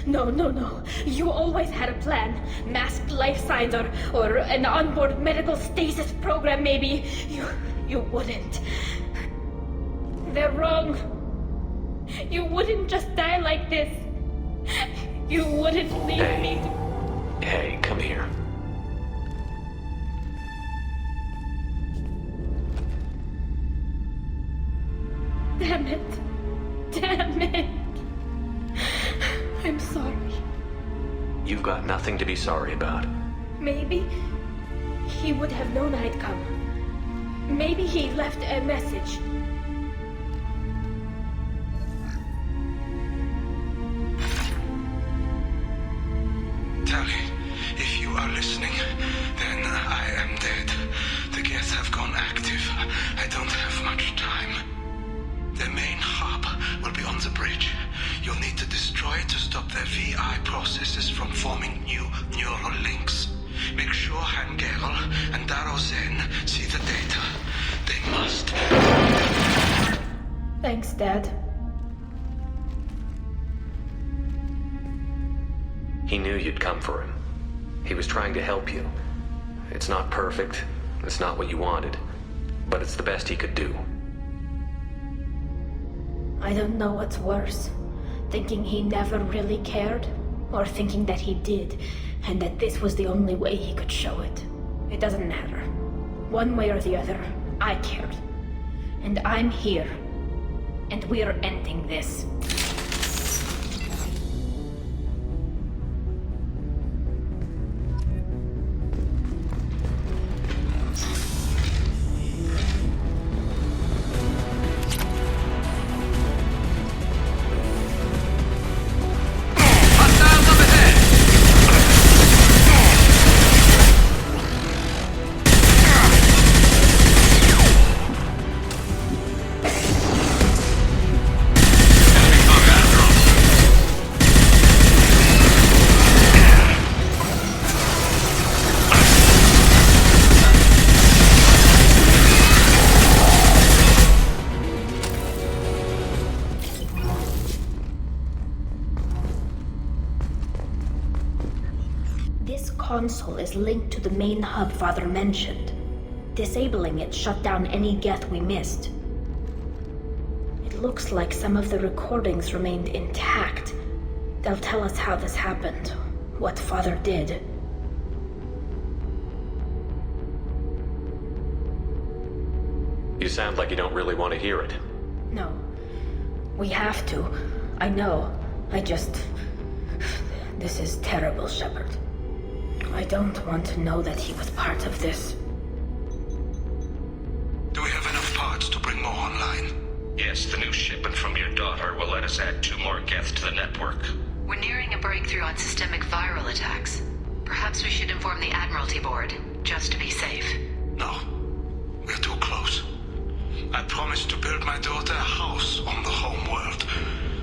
No. You always had a plan. Masked life signs or an onboard medical stasis program, maybe. You wouldn't. They're wrong. You wouldn't just die like this. You wouldn't leave me to... Hey, come here. Damn it. Damn it. I'm sorry. You've got nothing to be sorry about. Maybe he would have known I'd come. Maybe he left a message. Tali, if you are listening, then I am dead. The Geth have gone active. I don't have much time. Their main hub will be on the bridge. You'll need to destroy it to stop their VI processes from forming new neural links. Make sure Hangerl and Daro Zen see the data. They must. Thanks, Dad. He knew you'd come for him. He was trying to help you. It's not perfect. It's not what you wanted. But it's the best he could do. I don't know what's worse. Thinking he never really cared, or thinking that he did, and that this was the only way he could show it. It doesn't matter. One way or the other, I cared. And I'm here. And we're ending this. Console is linked to the main hub Father mentioned. Disabling it shut down any Geth we missed. It looks like some of the recordings remained intact. They'll tell us how this happened, what Father did. You sound like you don't really want to hear it. No. We have to. I know. This is terrible, Shepard. I don't want to know that he was part of this. Do we have enough parts to bring more online? Yes, the new shipment from your daughter will let us add 2 more Geth to the network. We're nearing a breakthrough on systemic viral attacks. Perhaps we should inform the Admiralty Board, just to be safe. No. We're too close. I promised to build my daughter a house on the home world.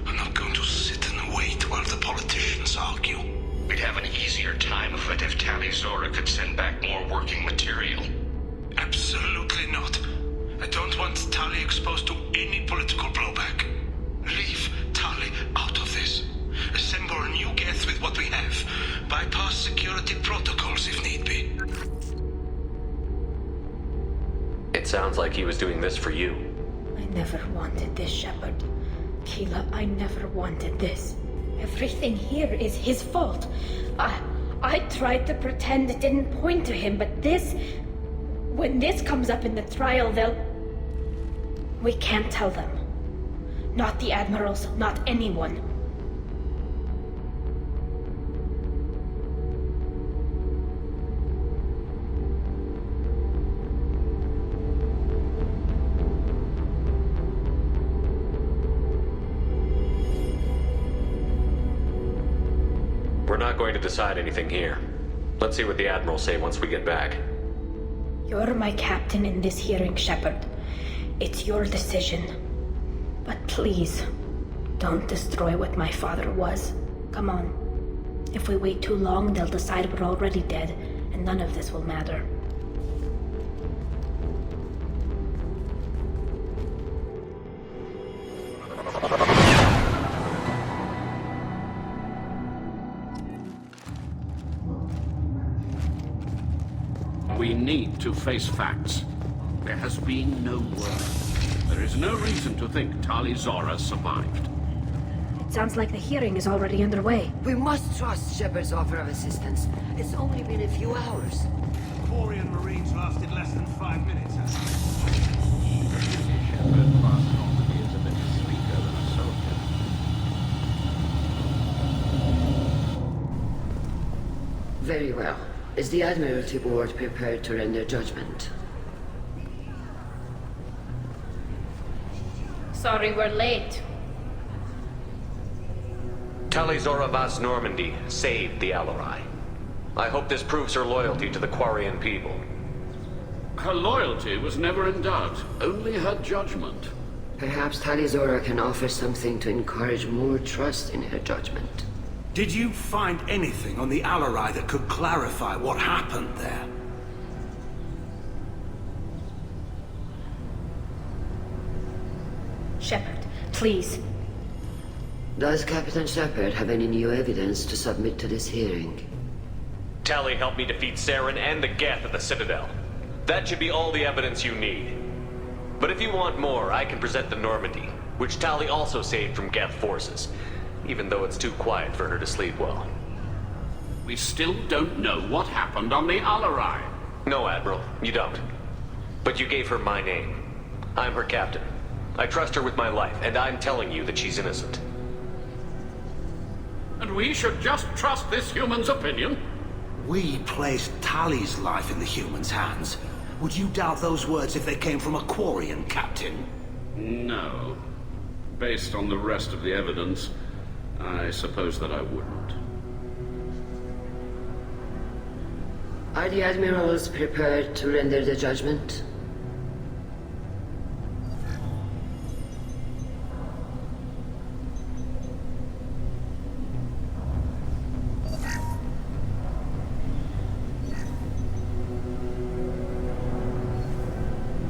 I'm not going to sit and wait while the politicians argue. We'd have an easier time of it if Tali Zora could send back more working material. Absolutely not. I don't want Tali exposed to any political blowback. Leave Tali out of this. Assemble a new Geth with what we have. Bypass security protocols if need be. It sounds like he was doing this for you. I never wanted this, Shepard. Keela, I never wanted this. Everything here is his fault. I tried to pretend it didn't point to him, but this... When this comes up in the trial, we can't tell them. Not the admirals, not anyone. We're not going to decide anything here. Let's see what the Admirals say once we get back. You're my captain in this hearing, Shepard. It's your decision. But please, don't destroy what my father was. Come on. If we wait too long, they'll decide we're already dead, and none of this will matter. We need to face facts. There has been no word. There is no reason to think Tali Zora survived. It sounds like the hearing is already underway. We must trust Shepard's offer of assistance. It's only been a few hours. Quarian Marines lasted less than 5 minutes. Very well. Is the Admiralty Board prepared to render judgment? Sorry we're late. Tali Zora Vas Normandy saved the Alarai. I hope this proves her loyalty to the Quarian people. Her loyalty was never in doubt, only her judgment. Perhaps Tali Zora can offer something to encourage more trust in her judgment. Did you find anything on the Alarai that could clarify what happened there? Shepard, please. Does Captain Shepard have any new evidence to submit to this hearing? Tali helped me defeat Saren and the Geth at the Citadel. That should be all the evidence you need. But if you want more, I can present the Normandy, which Tali also saved from Geth forces, even though it's too quiet for her to sleep well. We still don't know what happened on the Alarai. No, Admiral, you don't. But you gave her my name. I'm her captain. I trust her with my life, and I'm telling you that she's innocent. And we should just trust this human's opinion? We placed Tali's life in the human's hands. Would you doubt those words if they came from a Quarian, Captain? No. Based on the rest of the evidence, I suppose that I wouldn't. Are the Admirals prepared to render the judgment?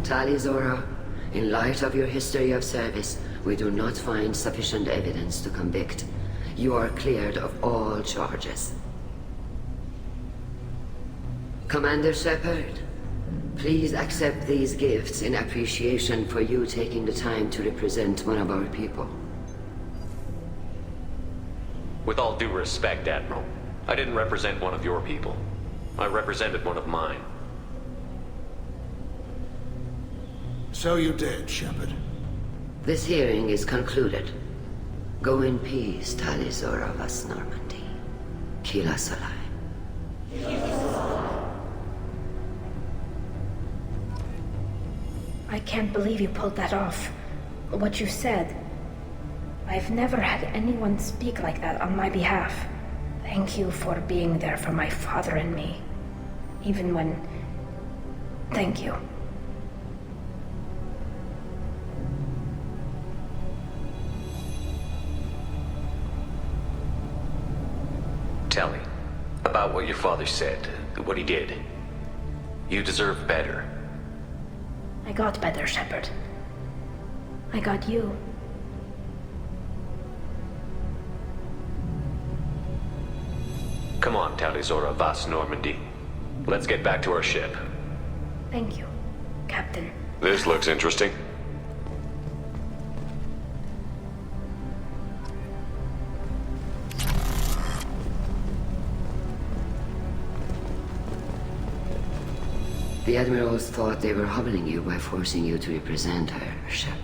Tali Zora, in light of your history of service, we do not find sufficient evidence to convict. You are cleared of all charges. Commander Shepard, please accept these gifts in appreciation for you taking the time to represent one of our people. With all due respect, Admiral, I didn't represent one of your people. I represented one of mine. So you did, Shepard. This hearing is concluded. Go in peace, Tali Zora Vas Normandy. Kila Salai. I can't believe you pulled that off. What you said. I've never had anyone speak like that on my behalf. Thank you for being there for my father and me. Even when... Thank you. Tali, about what your father said, what he did. You deserve better. I got better, Shepard. I got you. Come on, Tali Zora Vas Normandy. Let's get back to our ship. Thank you, Captain. This looks interesting. The Admirals thought they were humbling you by forcing you to represent her, Shepard.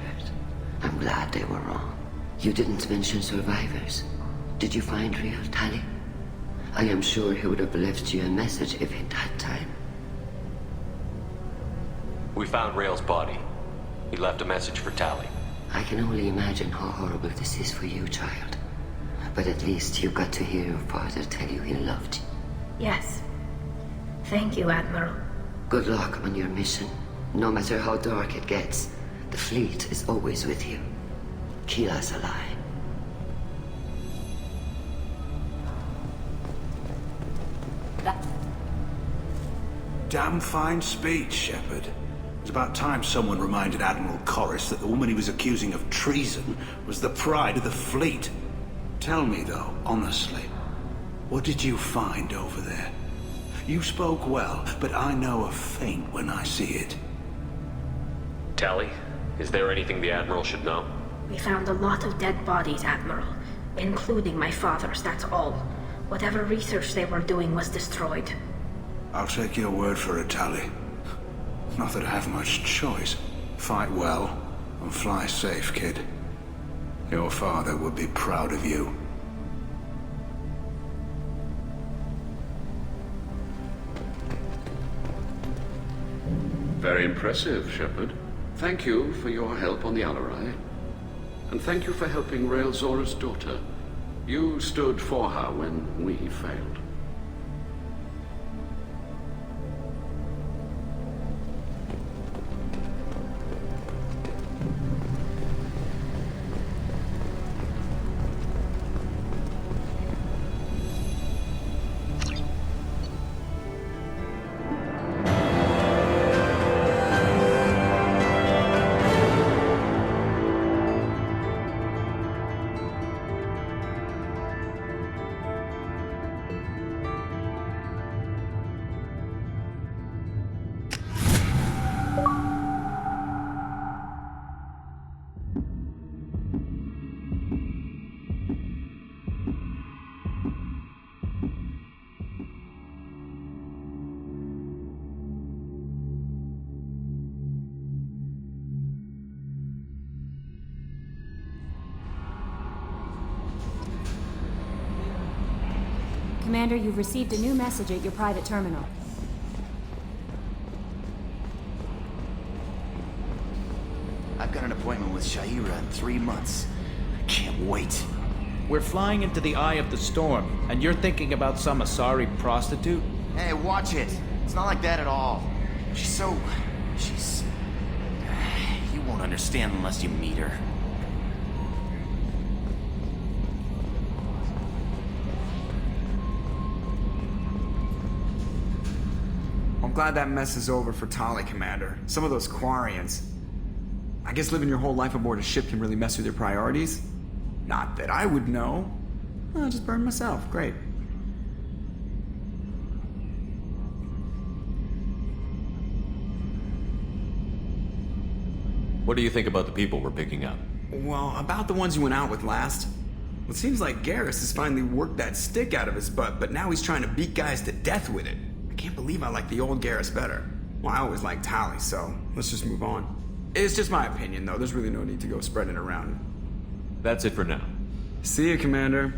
I'm glad they were wrong. You didn't mention survivors. Did you find real Tali? I am sure he would have left you a message if he'd had time. We found Rael's body. He left a message for Tali. I can only imagine how horrible this is for you, child. But at least you got to hear your father tell you he loved you. Yes. Thank you, Admiral. Good luck on your mission. No matter how dark it gets, the fleet is always with you. Kila Salai. Damn fine speech, Shepard. It's about time someone reminded Admiral Corris that the woman he was accusing of treason was the pride of the fleet. Tell me, though, honestly, what did you find over there? You spoke well, but I know a feint when I see it. Tali, Is there anything the Admiral should know? We found a lot of dead bodies, Admiral. Including my father's, that's all. Whatever research they were doing was destroyed. I'll take your word for it, Tali. Not that I have much choice. Fight well, and fly safe, kid. Your father would be proud of you. Very impressive, Shepard. Thank you for your help on the Alarai. And thank you for helping Rael Zora's daughter. You stood for her when we failed. Commander, you've received a new message at your private terminal. I've got an appointment with Sha'ira in 3 months. I can't wait. We're flying into the eye of the storm, and you're thinking about some Asari prostitute? Hey, watch it. It's not like that at all. She's... You won't understand unless you meet her. I'm glad that mess is over for Tali, Commander. Some of those Quarians. I guess living your whole life aboard a ship can really mess with your priorities. Not that I would know. I'll just burn myself. Great. What do you think about the people we're picking up? Well, about the ones you went out with last. It seems like Garrus has finally worked that stick out of his butt, but now he's trying to beat guys to death with it. I can't believe I like the old Garrus better. Well, I always liked Tali, so let's just move on. It's just my opinion, though. There's really no need to go spreading it around. That's it for now. See you, Commander.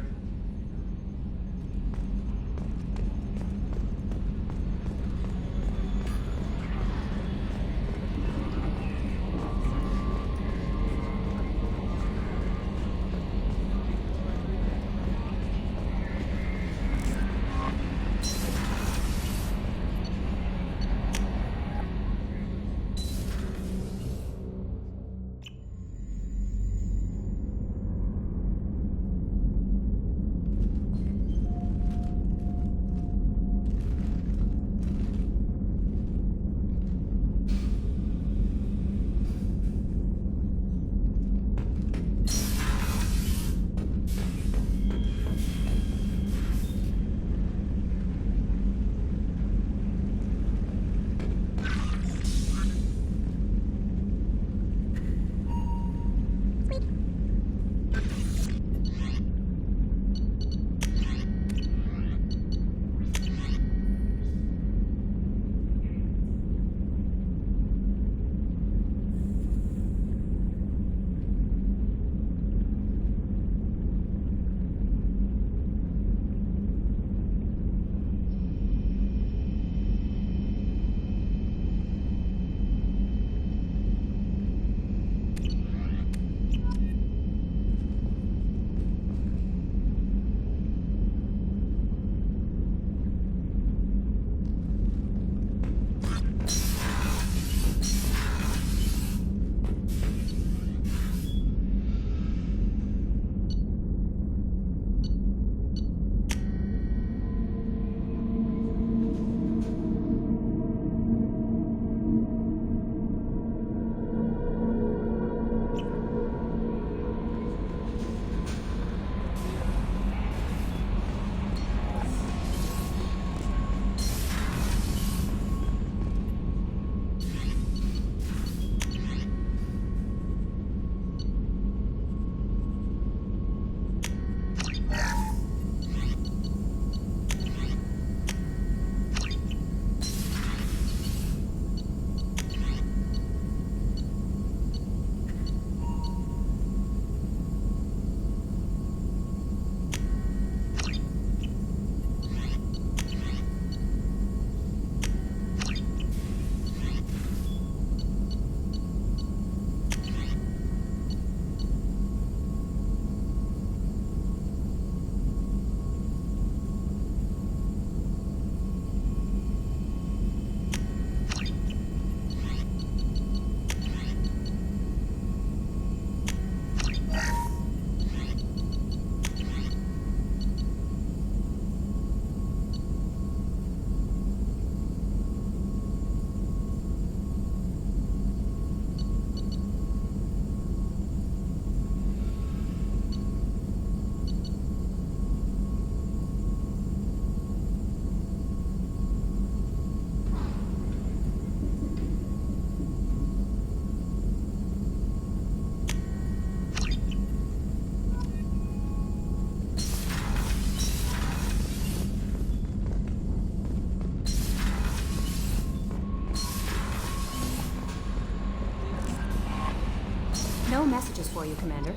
messages for you, Commander.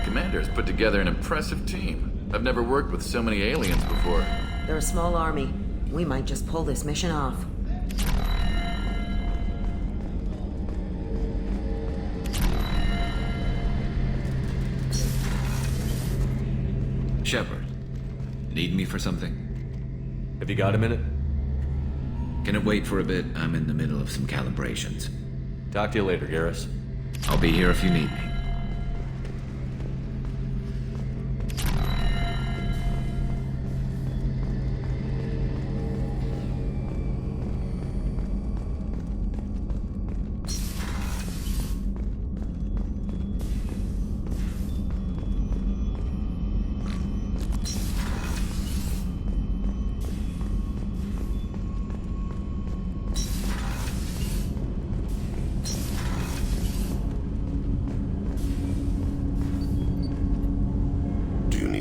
Commander's put together an impressive team. I've never worked with so many aliens before. They're a small army. We might just pull this mission off. Shepard, need me for something? Have you got a minute? Can it wait for a bit? I'm in the middle of some calibrations. Talk to you later, Garrus. I'll be here if you need me.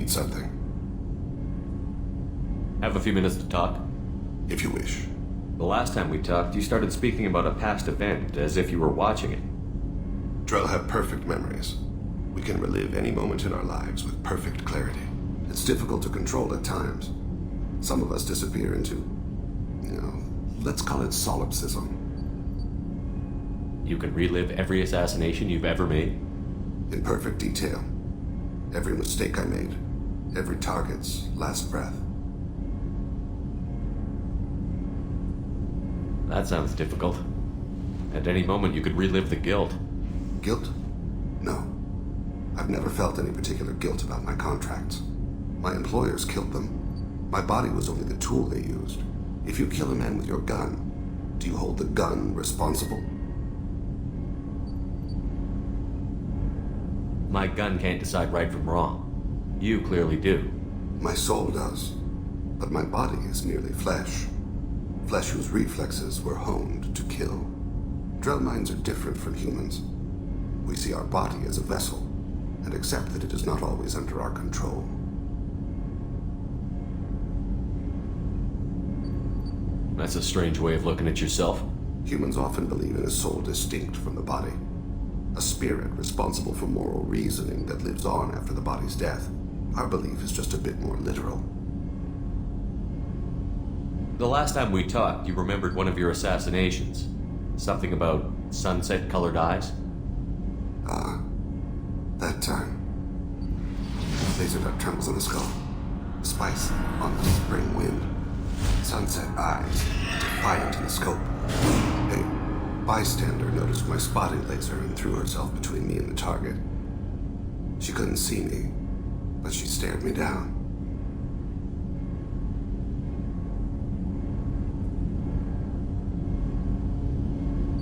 Something. Have a few minutes to talk? If you wish. The last time we talked, you started speaking about a past event, as if you were watching it. Drell have perfect memories. We can relive any moment in our lives with perfect clarity. It's difficult to control at times. Some of us disappear into, let's call it solipsism. You can relive every assassination you've ever made? In perfect detail. Every mistake I made. Every target's last breath. That sounds difficult. At any moment, you could relive the guilt. Guilt? No. I've never felt any particular guilt about my contracts. My employers killed them. My body was only the tool they used. If you kill a man with your gun, do you hold the gun responsible? My gun can't decide right from wrong. You clearly do. My soul does. But my body is merely flesh. Flesh whose reflexes were honed to kill. Drell minds are different from humans. We see our body as a vessel, and accept that it is not always under our control. That's a strange way of looking at yourself. Humans often believe in a soul distinct from the body. A spirit responsible for moral reasoning that lives on after the body's death. Our belief is just a bit more literal. The last time we talked, you remembered one of your assassinations. Something about sunset-colored eyes? That time. Laser dot trembles in the skull. Spice on the spring wind. Sunset eyes, defiant in the scope. A bystander noticed my spotting laser and threw herself between me and the target. She couldn't see me, but she stared me down.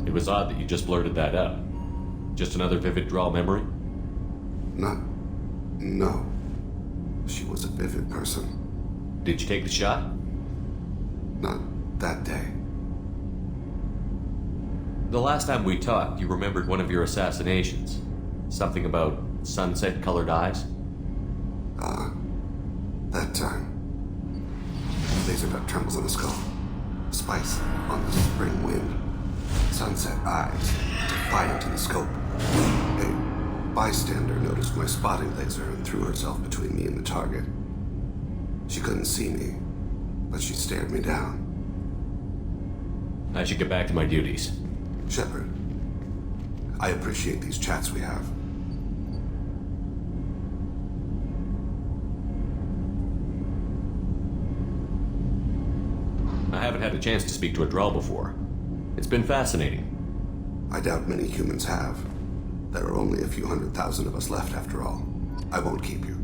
It was odd that you just blurted that out. Just another vivid Drell memory? No. She was a vivid person. Did you take the shot? Not that day. The last time we talked, you remembered one of your assassinations. Something about sunset-colored eyes? That time. Laser dot trembles in the skull. Spice on the spring wind. Sunset eyes, defiant in the scope. A bystander noticed my spotting laser and threw herself between me and the target. She couldn't see me, but she stared me down. I should get back to my duties. Shepard, I appreciate these chats we have. I haven't had a chance to speak to a Drell before. It's been fascinating. I doubt many humans have. There are only a few 100,000 of us left after all. I won't keep you.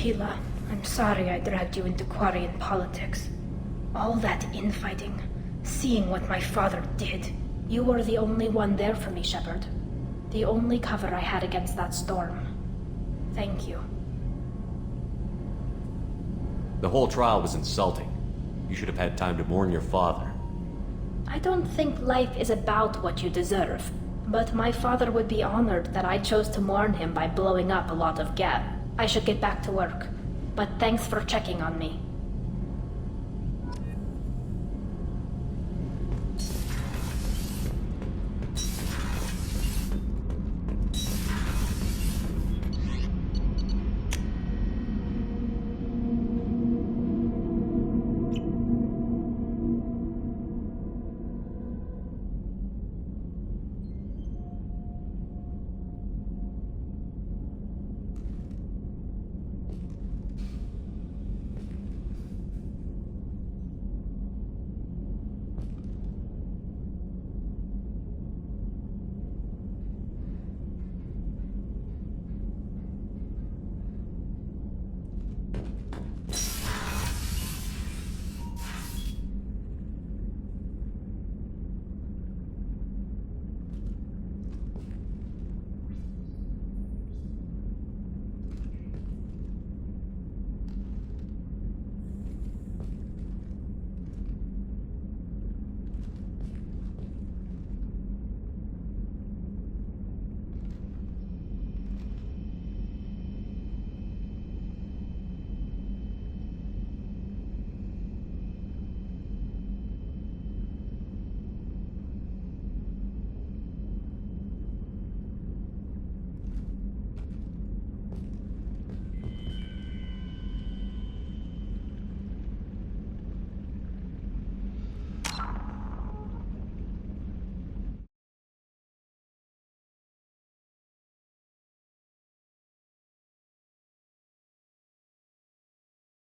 Tila, I'm sorry I dragged you into Quarian politics. All that infighting, seeing what my father did. You were the only one there for me, Shepard. The only cover I had against that storm. Thank you. The whole trial was insulting. You should have had time to mourn your father. I don't think life is about what you deserve, but my father would be honored that I chose to mourn him by blowing up a lot of Geth. I should get back to work, but thanks for checking on me.